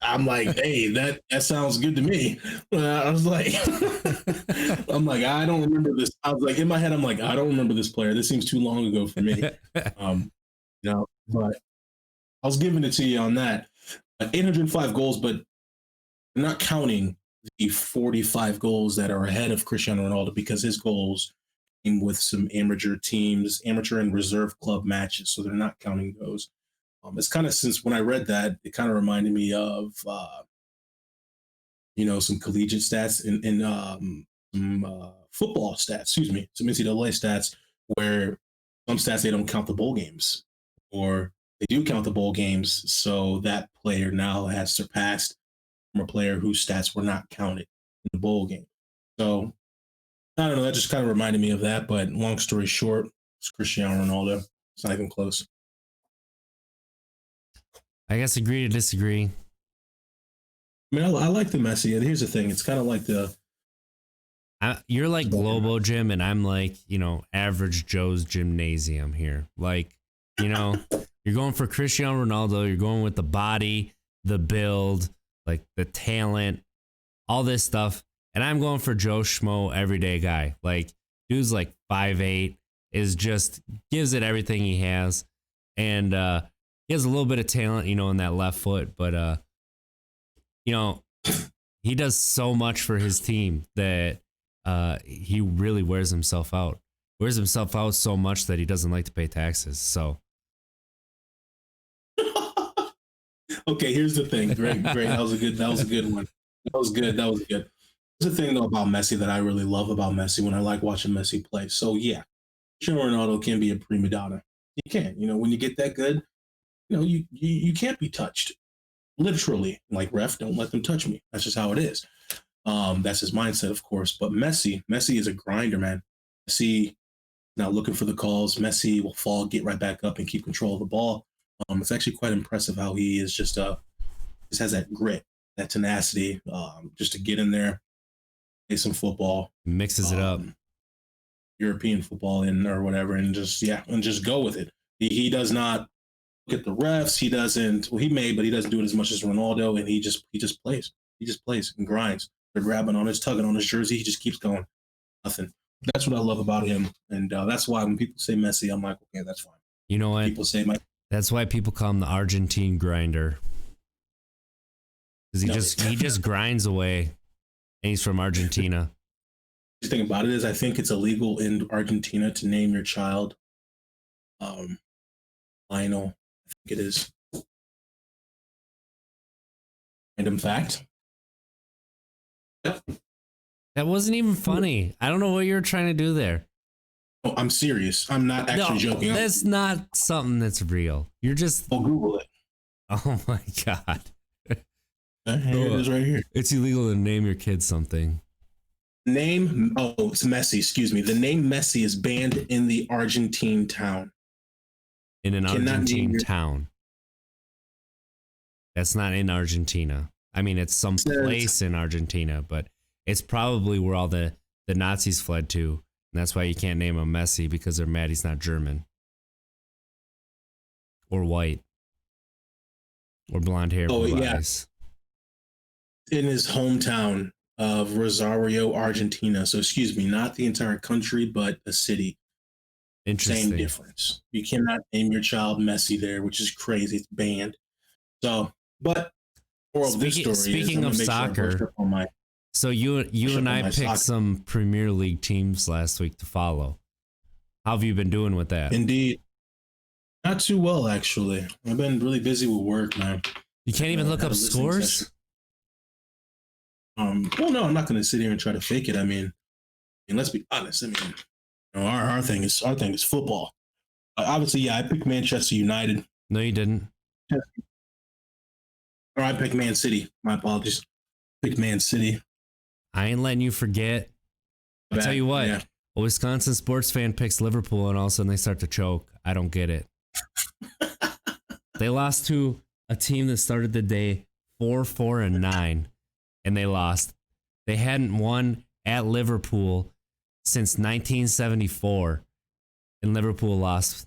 I'm like, hey, that sounds good to me. I was like, I don't remember this. I was like, in my head, I'm like, I don't remember this player. This seems too long ago for me. But I was giving it to you on that. 805 goals, but not counting the 45 goals that are ahead of Cristiano Ronaldo, because his goals came with some amateur teams, amateur and reserve club matches. So they're not counting those. It's kind of, since when I read that, it kind of reminded me of, some collegiate stats and some football stats, some NCAA stats, where some stats, they don't count the bowl games, or they do count the bowl games. So that player now has surpassed from a player whose stats were not counted in the bowl game. So I don't know. That just kind of reminded me of that. But long story short, it's Cristiano Ronaldo. It's not even close. I guess agree to disagree. I mean, I like the Messi. And here's the thing. It's kind of like you're like Globo Gym, and I'm like, average Joe's gymnasium here. Like, you're going for Cristiano Ronaldo. You're going with the body, the build, like the talent, all this stuff. And I'm going for Joe Schmo, everyday guy. Like, dude's like 5'8", gives it everything he has. And he has a little bit of talent, in that left foot. But, he does so much for his team that he really wears himself out. Wears himself out so much that he doesn't like to pay taxes. So. Okay, here's the thing. Great. That was a good one. That was good. There's a thing though about Messi that I really love about Messi when I like watching Messi play. So yeah, Cristiano Ronaldo can be a prima donna. He can. When you get that good, you can't be touched. Literally, like ref, don't let them touch me. That's just how it is. That's his mindset, of course. But Messi is a grinder, man. Messi now looking for the calls. Messi will fall, get right back up, and keep control of the ball. It's actually quite impressive how he is just has that grit, that tenacity, just to get in there, play some football, Mixes it up. European football in or whatever, and just go with it. He does not look at the refs. He doesn't. Well, he may, but he doesn't do it as much as Ronaldo, and he just plays. He just plays and grinds. They're tugging on his jersey. He just keeps going. Nothing. That's what I love about him, and that's why when people say Messi, I'm like, okay, that's fine. You know what? People say That's why people call him the Argentine grinder. Because he just grinds away, and he's from Argentina. The thing about it is, I think it's illegal in Argentina to name your child Lionel. I think it is. Random fact. That wasn't even funny. I don't know what you were trying to do there. Oh, I'm serious. I'm not actually joking. That's not something that's real. You're just. I'll Google it. Oh my God. Here it is right here. It's illegal to name your kid something. It's Messi, excuse me. The name Messi is banned in the Argentine town. In an Argentine town. That's not in Argentina. I mean, it's some place in Argentina, but it's probably where all the Nazis fled to. And that's why you can't name him Messi, because they're mad he's not German. Or white. Or blonde hair. Blue eyes. In his hometown of Rosario, Argentina. So, excuse me, not the entire country, but a city. Interesting. Same difference. You cannot name your child Messi there, which is crazy. It's banned. So, but speaking of soccer, so you and I picked some Premier League teams last week to follow. How have you been doing with that? Indeed. Not too well, actually. I've been really busy with work, man. You can't even look up scores? Well, no, I'm not going to sit here and try to fake it. I mean, let's be honest. I mean, our thing is football. Obviously, yeah, I picked Manchester United. No, you didn't. Or I picked Man City. My apologies. Picked Man City. I ain't letting you forget. I'll tell you what. Yeah. A Wisconsin sports fan picks Liverpool, and all of a sudden they start to choke. I don't get it. They lost to a team that started the day 4-4-9. And they lost. They hadn't won at Liverpool since 1974, and Liverpool lost.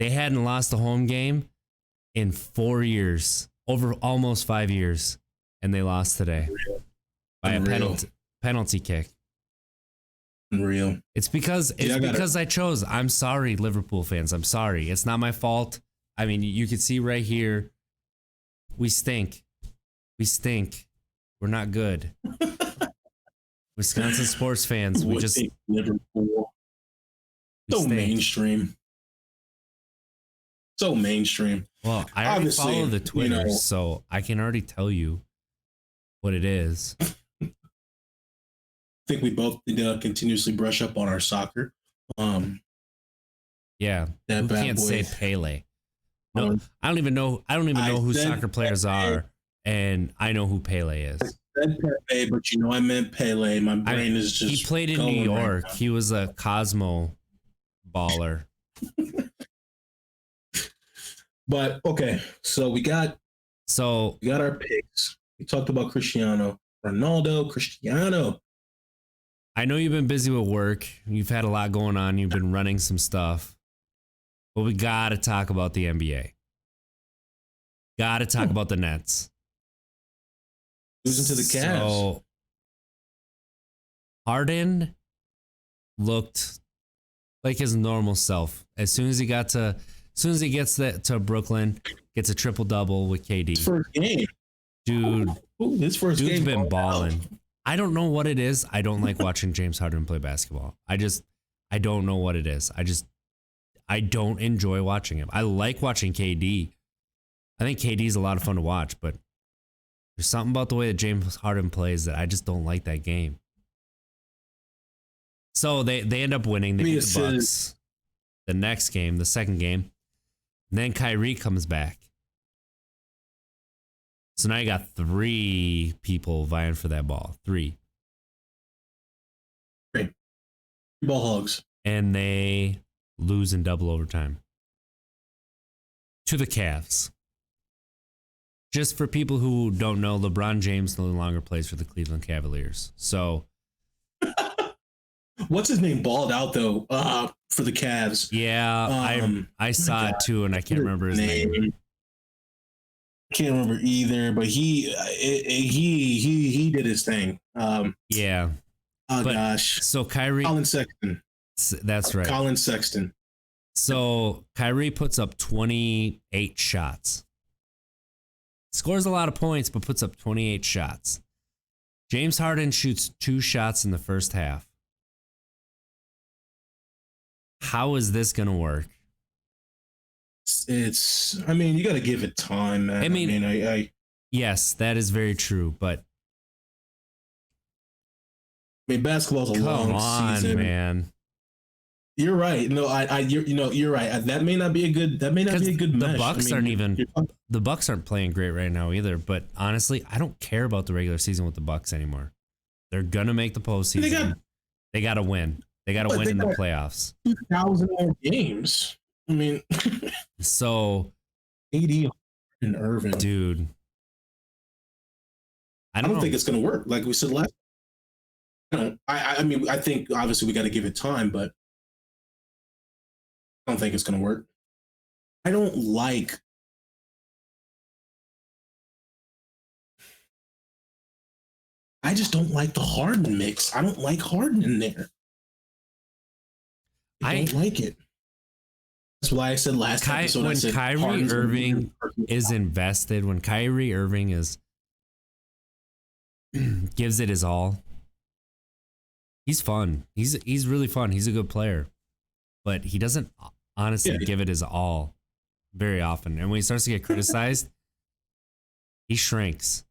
They hadn't lost a home game in 4 years, over almost 5 years, and they lost today by a penalty kick. Unreal. It's because I chose. I'm sorry, Liverpool fans. I'm sorry. It's not my fault. I mean, you can see right here, we stink. We stink. We're not good. Wisconsin sports fans, we just Liverpool. So mainstream. So mainstream. Well, I already follow the Twitter, so I can already tell you what it is. I think we both need to continuously brush up on our soccer. Yeah, who can't say Pele? No, I don't even know who soccer players are. And I know who Pele is. I said Pepe, but I meant Pele. My brain is just. He played in New York. Right, he was a Cosmo baller. But okay, so we got our picks. We talked about Cristiano. I know you've been busy with work. You've had a lot going on. You've been running some stuff. But we got to talk about the NBA. Got to talk about the Nets. Losing to the Cavs. So, Harden looked like his normal self. As soon as he gets to Brooklyn, gets a triple double with KD. His first game, dude. His first dude's game been balling. I don't know what it is. I don't like watching James Harden play basketball. I don't know what it is. I don't enjoy watching him. I like watching KD. I think KD is a lot of fun to watch, but There's something about the way that James Harden plays that I just don't like that game. So they end up winning. They beat the Bucks. The next game, the second game. And then Kyrie comes back. So now you got 3 people vying for that ball. 3. Great. Ball hogs. And they lose in double overtime to the Cavs. Just for people who don't know, LeBron James no longer plays for the Cleveland Cavaliers. So what's his name balled out though for the Cavs. Yeah, I saw it too, and I can't remember his name. Can't remember either, but he did his thing. Yeah. Oh gosh. So Kyrie, Colin Sexton. That's right. Colin Sexton. So Kyrie puts up 28 shots. Scores a lot of points, but puts up 28 shots. James Harden shoots 2 shots in the first half. How is this going to work? I mean, you got to give it time, man. I yes, that is very true, but basketball's a long season, man. You're right. No, you're right. That may not be a good. That may not be a good mesh. The Bucks aren't playing great right now either. But honestly, I don't care about the regular season with the Bucks anymore. They're gonna make the postseason. They got to win. They got to win in the playoffs. 2,000 more games. I mean, so AD and Irvin, dude. I don't think it's gonna work. Like we said last. I mean, I think obviously we got to give it time, but I don't think it's going to work. I just don't like the Harden mix. I don't like Harden in there. I don't like it. That's why I said last episode. When Kyrie Irving is invested, when Kyrie Irving is gives it his all, he's fun. He's really fun. He's a good player, but he doesn't honestly give it his all very often. And when he starts to get criticized, he shrinks.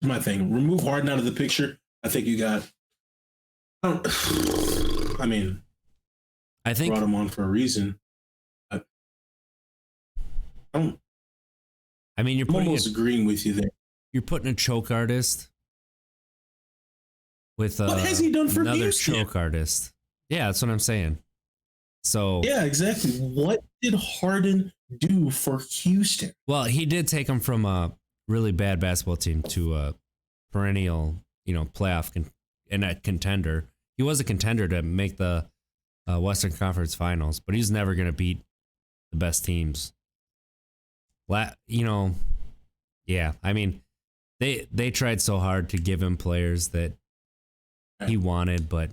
My thing. Remove Harden out of the picture. I think you got. I mean, I think brought him on for a reason. I mean, you're almost agreeing with you there. You're putting a choke artist with what has he done for another Houston? choke artist. Yeah, that's what I'm saying. So yeah, exactly. What did Harden do for Houston? Well, he did take him from a really bad basketball team to a perennial, playoff and a contender. He was a contender to make the Western Conference Finals, but he's never going to beat the best teams. Yeah. I mean, they tried so hard to give him players that he wanted, but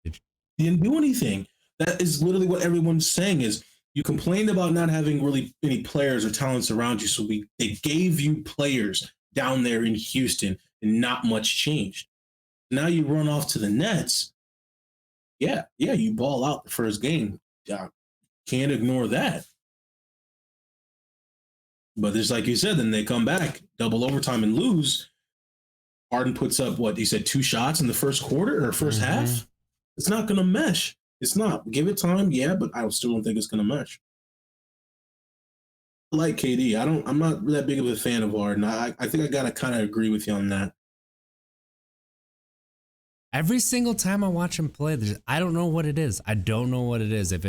he didn't do anything. That is literally what everyone's saying is you complained about not having really any players or talents around you. So they gave you players down there in Houston and not much changed. Now you run off to the Nets. Yeah, you ball out the first game. Can't ignore that. But just like you said, then they come back, double overtime and lose. Harden puts up, what, he said 2 shots in the first quarter or first half? It's not going to mesh. It's not. Give it time, yeah, but I still don't think it's going to mesh. I like KD. I'm not that big of a fan of Harden. I think I got to kind of agree with you on that. Every single time I watch him play, I don't know what it is. I don't know what it is. If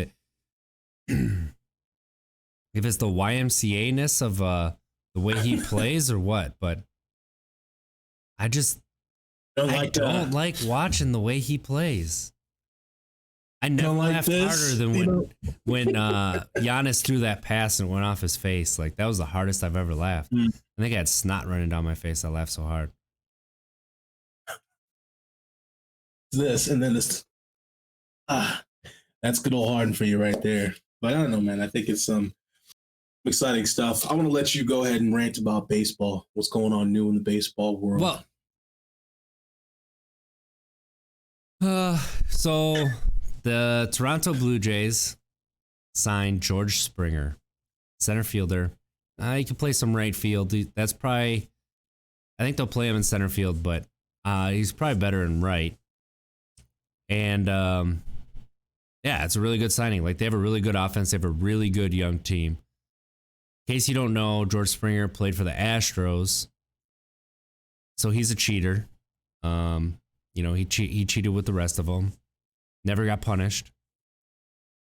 it's the YMCA-ness of the way he plays or what, but I don't like watching the way he plays. I never laughed harder than when Giannis threw that pass and it went off his face. Like, that was the hardest I've ever laughed. I think I had snot running down my face. I laughed so hard. This and then this. That's good old Harden for you right there. But I don't know, man. I think it's some exciting stuff. I want to let you go ahead and rant about baseball. What's going on new in the baseball world? Well, so the Toronto Blue Jays signed George Springer, center fielder. He can play some right field. That's probably. I think they'll play him in center field, but he's probably better in right. And yeah, it's a really good signing. Like they have a really good offense. They have a really good young team. In case you don't know, George Springer played for the Astros, so he's a cheater. He cheated with the rest of them. Never got punished.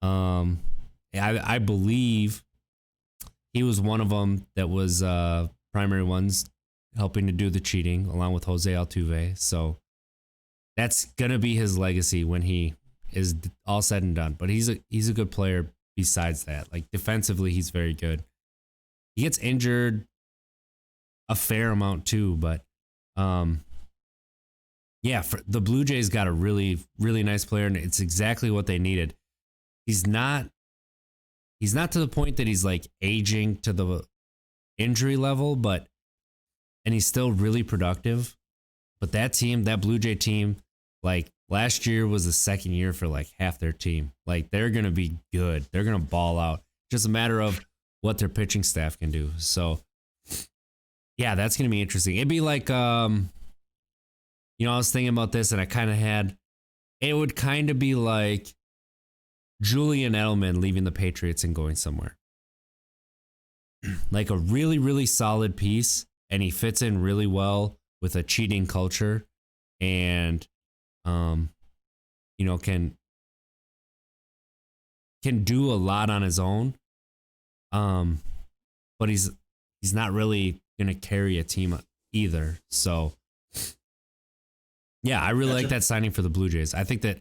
I believe he was one of them that was primary ones helping to do the cheating, along with Jose Altuve. So that's gonna be his legacy when he is all said and done. But he's a good player. Besides that, like defensively, he's very good. He gets injured a fair amount too, but yeah, the Blue Jays got a really, really nice player, and it's exactly what they needed. He's not to the point that he's like aging to the injury level, and he's still really productive. But that team, that Blue Jay team, like last year was the second year for like half their team. Like they're going to be good. They're going to ball out. Just a matter of what their pitching staff can do. So yeah, that's going to be interesting. It'd be like, I was thinking about this and it would kind of be like Julian Edelman leaving the Patriots and going somewhere. Like a really, really solid piece, and he fits in really well with a cheating culture, and can do a lot on his own. But he's not really gonna carry a team either. So yeah, I really like that signing for the Blue Jays. I think that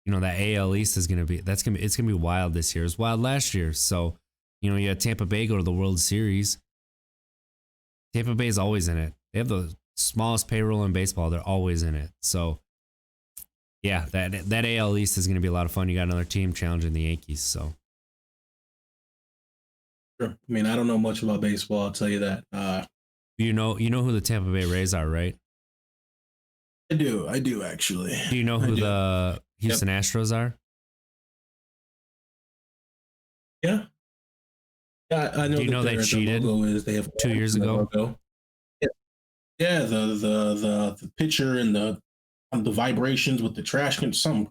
that AL East is gonna be wild this year. It was wild last year. So you had Tampa Bay go to the World Series. Tampa Bay is always in it. They have the smallest payroll in baseball. They're always in it. So yeah, that AL East is gonna be a lot of fun. You got another team challenging the Yankees. So sure. I mean, I don't know much about baseball. I'll tell you that. You know who the Tampa Bay Rays are, right? I do actually. Do you know who the Houston Astros are? Yeah. Yeah, I know. Do you know they cheated they have 2 years ago? Yeah, the pitcher and the vibrations with the trash can something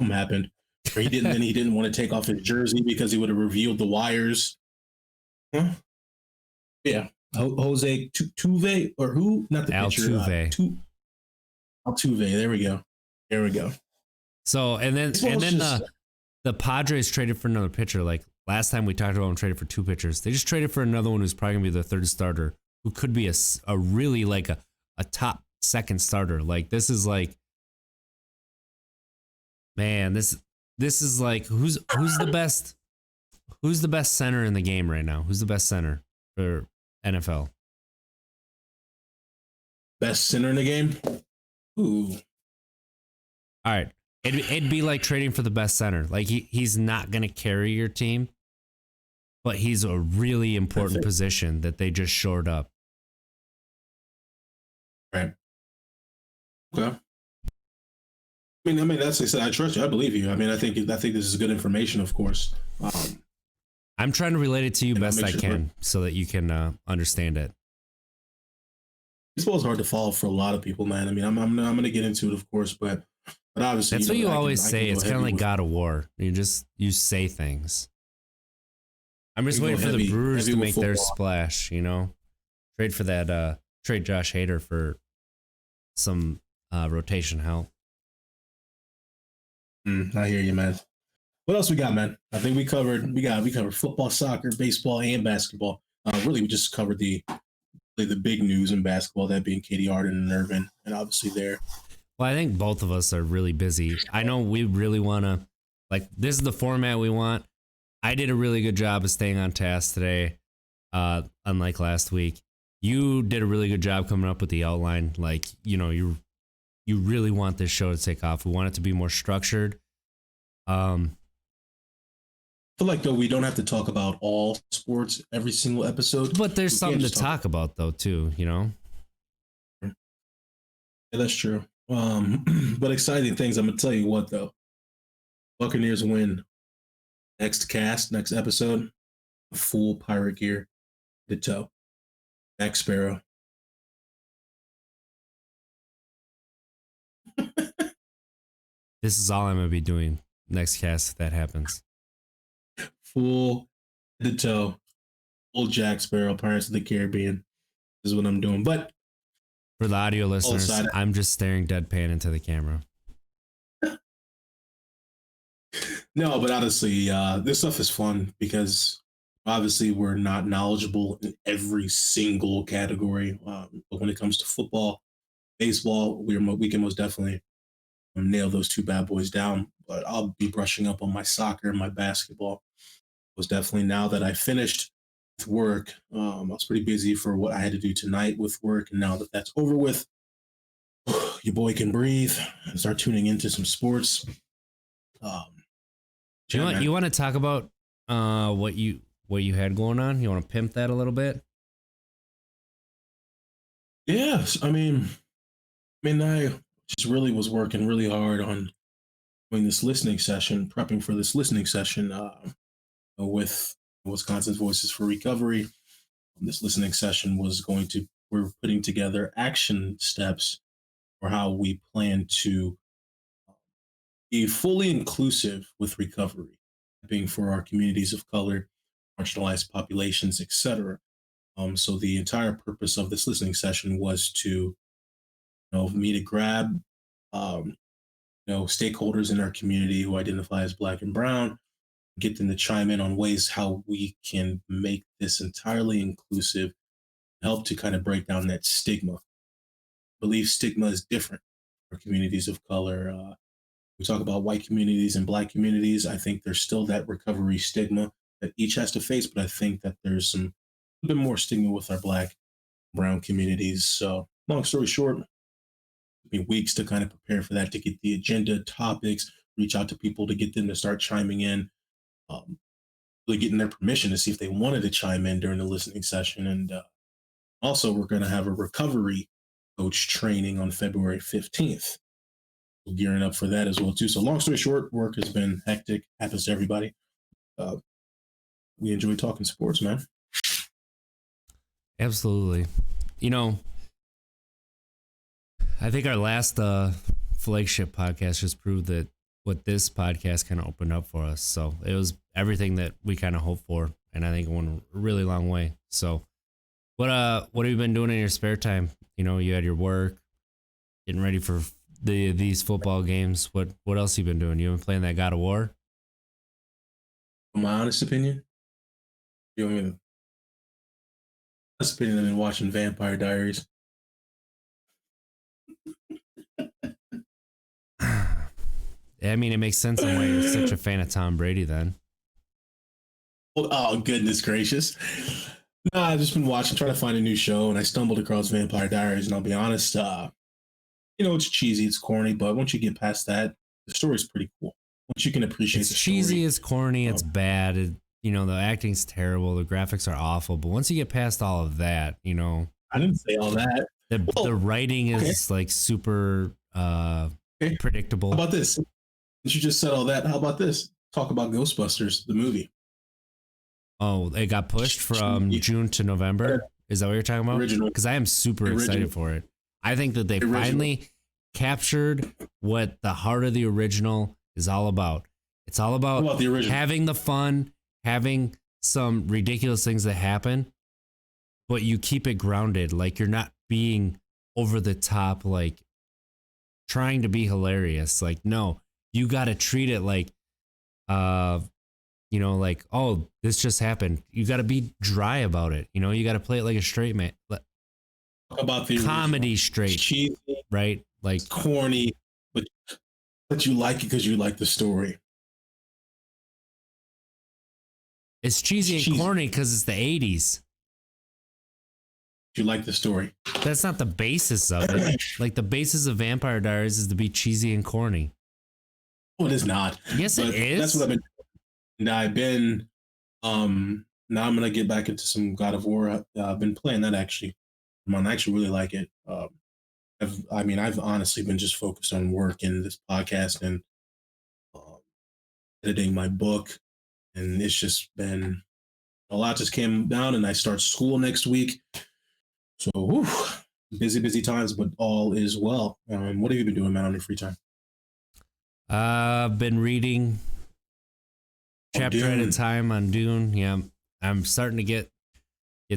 happened. Or he didn't want to take off his jersey because he would have revealed the wires. Huh? Yeah. Jose Tuve or who? Not the pitcher. Altuve. Altuve. There we go. So and then the Padres traded for another pitcher. Like last time we talked about them, traded for two pitchers. They just traded for another one who's probably gonna be the third starter, who could be a really like a top second starter. Like this is like, man, this is like who's the best center in the game right now? Who's the best center for NFL? Best center in the game? Ooh. All right. It'd be like trading for the best center. Like he's not going to carry your team, but he's a really important position that they just shored up. Right. Okay. I mean, that's like I said. I trust you. I believe you. I mean, I think this is good information. Of course. I'm trying to relate it to you best I can, so that you can understand it. Baseball is hard to follow for a lot of people, man. I mean, I'm going to get into it, of course, but obviously that's what you always say. It's kind of like God of War. You say things. I'm just waiting for the Brewers to make their splash. Trade for that. Trade Josh Hader for some rotation help. I hear you, man. What else we got, man? I think we covered football, soccer, baseball, and basketball. Really, we just covered the big news in basketball, that being Katie Harden and Irvin, and obviously there. Well, I think both of us are really busy. I know we really want to, this is the format we want. I did a really good job of staying on task today, unlike last week. You did a really good job coming up with the outline. You really want this show to take off. We want it to be more structured. I feel like, though, we don't have to talk about all sports every single episode. But there's something to talk about, though, too, Yeah, that's true. But exciting things. I'm going to tell you what, though. Buccaneers win. Next episode. full pirate gear to toe. Jack Sparrow. This is all I'm gonna be doing next cast if that happens. Full to toe. Full Jack Sparrow, Pirates of the Caribbean is what I'm doing. But For the audio listeners, aside- I'm just staring deadpan into the camera. no, but honestly, this stuff is fun because obviously we're not knowledgeable in every single category. But when it comes to football, baseball, we can most definitely nail those two bad boys down. But I'll be brushing up on my soccer and my basketball. Was definitely now that I finished with work. I was pretty busy for what I had to do tonight with work, and now that that's over with, your boy can breathe and start tuning into some sports. Do you want to talk about what you had going on? You want to pimp that a little bit? Yes, I just really was working really hard on doing this listening session, prepping for this listening session with Wisconsin's Voices for Recovery. This listening session we're putting together action steps for how we plan to be fully inclusive with recovery, being for our communities of color, marginalized populations, etc. So the entire purpose of this listening session was to, me to grab, stakeholders in our community who identify as Black and Brown, get them to chime in on ways how we can make this entirely inclusive, help to kind of break down that stigma. I believe stigma is different for communities of color. We talk about white communities and Black communities. I think there's still that recovery stigma that each has to face, but I think that there's a bit more stigma with our Black, Brown communities. So long story short, took me weeks to kind of prepare for that, to get the agenda, topics, reach out to people to get them to start chiming in, really getting their permission to see if they wanted to chime in during the listening session. And also, we're going to have a recovery coach training on February 15th. We're gearing up for that as well, too. So long story short, work has been hectic, happens to everybody. We enjoy talking sports, man. Absolutely. I think our last flagship podcast just proved that what this podcast kind of opened up for us. So it was everything that we kind of hoped for, and I think it went a really long way. So what have you been doing in your spare time? You had your work, getting ready for these football games. What else you been doing? You been playing that God of War? My honest opinion, I've been watching Vampire Diaries. I mean, it makes sense in why you're such a fan of Tom Brady then. Oh, goodness gracious. Nah, I've just been watching, trying to find a new show, and I stumbled across Vampire Diaries, and I'll be honest, it's cheesy, it's corny, but once you get past that, the story's pretty cool. Once you can appreciate it's the story. Cheesy, it's corny, it's bad. The acting's terrible, the graphics are awful, but once you get past all of that, I didn't say all that. The writing is like super predictable. How about this? Since you just said all that, how about this? Talk about Ghostbusters, the movie. Oh, it got pushed from June to November. Is that what you're talking about? Original. Because I am super excited for it. I think that they finally captured what the heart of the original is all about. It's all about the original? Having the fun, having some ridiculous things that happen, but you keep it grounded. Like you're not being over the top, like trying to be hilarious. Like, no, you got to treat it like, like, oh, this just happened. You got to be dry about it. You got to play it like a straight man. Talk about the comedy original. straight, it's cheesy, right? Like it's corny, but you like it because you like the story. It's cheesy and corny because it's the 80s. You like the story. That's not the basis of it. Like the basis of Vampire Diaries is to be cheesy and corny. Oh, it is not. Yes, it is. That's what I've been doing. And I've been now I'm gonna get back into some God of War. I've been playing that actually. I actually really like it. I've honestly been just focused on work and this podcast and editing my book, and it's just been A lot just came down, and I start school next week. So, whew, busy times, but all is well. What have you been doing, man, on your free time? I've been reading chapter at a Dune. time on Dune. Yeah, I'm starting to get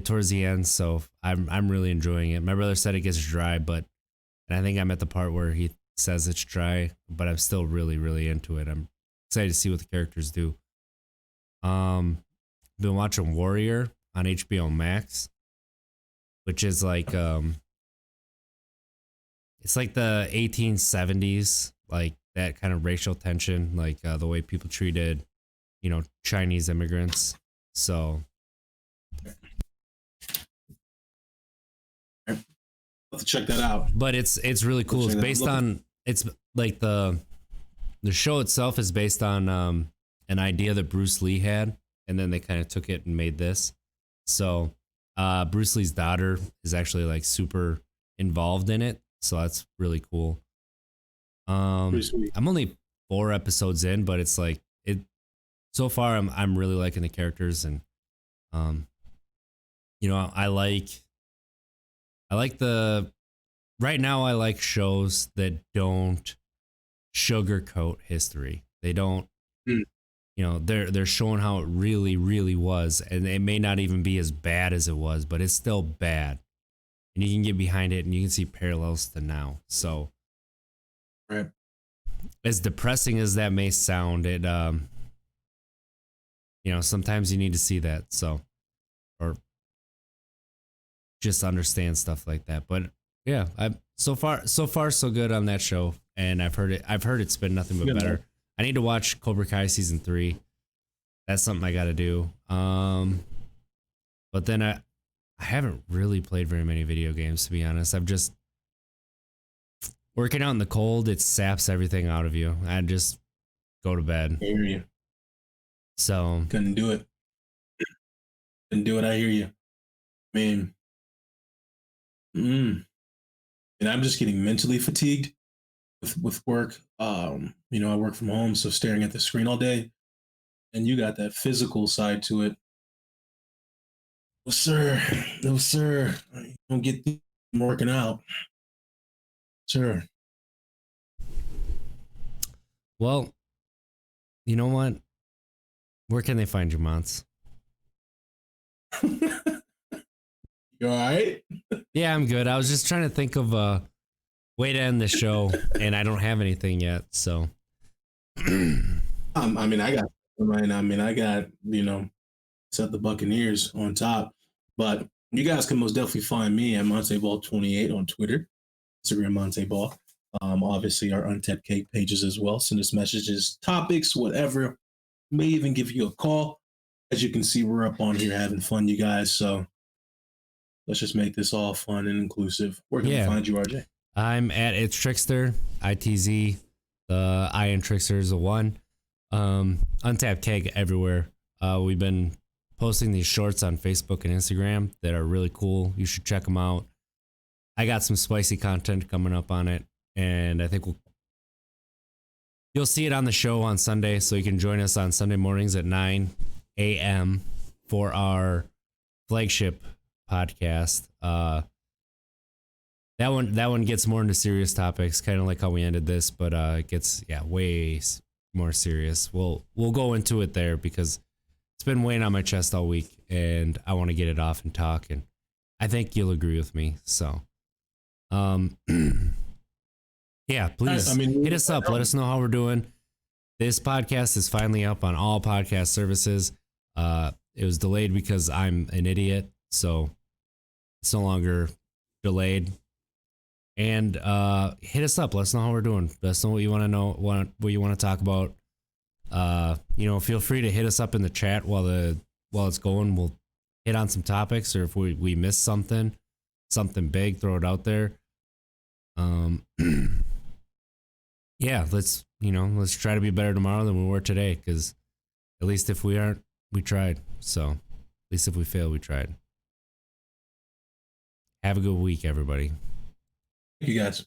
towards the end, so I'm really enjoying it. My brother said it gets dry, but and I think I'm at the part where he says it's dry, but I'm still really into it. I'm excited to see what the characters do. Been watching Warrior on HBO Max, which is like it's like the 1870s, like that kind of racial tension, like the way people treated, Chinese immigrants. So I'll have to check that out. but it's really cool. It's based on, it's like the show itself is based on an idea that Bruce Lee had, and then they kind of took it and made this. So Bruce Lee's daughter is actually like super involved in it, so that's really cool. Pretty sweet. I'm only 4 episodes in, but it's like it so far. I'm really liking the characters, and I like the right now. I like shows that don't sugarcoat history. They don't, they're showing how it really was, and it may not even be as bad as it was, but it's still bad, and you can get behind it, and you can see parallels to now. So, Right. as depressing as that may sound, it sometimes you need to see that, so, or just understand stuff like that. But yeah, I so far so good on that show, and I've heard it's been nothing but Good better. luck. I need to watch Cobra Kai season 3. That's something I got to do. But then I haven't really played very many video games, to be honest. I've just working out in the cold. It saps everything out of you. I just go to bed. I hear you. So Couldn't do it. Couldn't do it. I hear you. I mean, and I'm just getting mentally fatigued with work. I work from home, so staring at the screen all day, and you got that physical side to it. No, sir. I don't get working out, sir. well, you know what? Where can they find you, Mons? You all right? Yeah, I'm good. I was just trying to think of a way to end the show, and I don't have anything yet. So, I got right. I got set the Buccaneers on top, but you guys can most definitely find me at MonteBall28 on Twitter, Instagram MonteBall. Obviously our Untapped Cake pages as well. Send us messages, topics, whatever. May even give you a call. As you can see, we're up on here having fun, you guys. So let's just make this all fun and inclusive. Where can we find you, RJ? I'm at It's Trickster, ITZ. The I in Trickster is a 1. Untapped Keg everywhere. We've been posting these shorts on Facebook and Instagram that are really cool. You should check them out. I got some spicy content coming up on it, and I think you'll see it on the show on Sunday, so you can join us on Sunday mornings at 9 a.m. for our flagship podcast. That one gets more into serious topics, kind of like how we ended this, but it gets way more serious. We'll go into it there because it's been weighing on my chest all week, and I want to get it off and talk, and I think you'll agree with me. So, yeah, please hit us up. Let us know how we're doing. This podcast is finally up on all podcast services. It was delayed because I'm an idiot, so it's no longer delayed. And hit us up. Let us know how we're doing. Let us know what you want to know, what you want to talk about. Feel free to hit us up in the chat while it's going. We'll hit on some topics, or if we miss something big, throw it out there. Yeah, let's try to be better tomorrow than we were today, because at least if we aren't, we tried. So at least if we fail, we tried. Have a good week, everybody. You guys.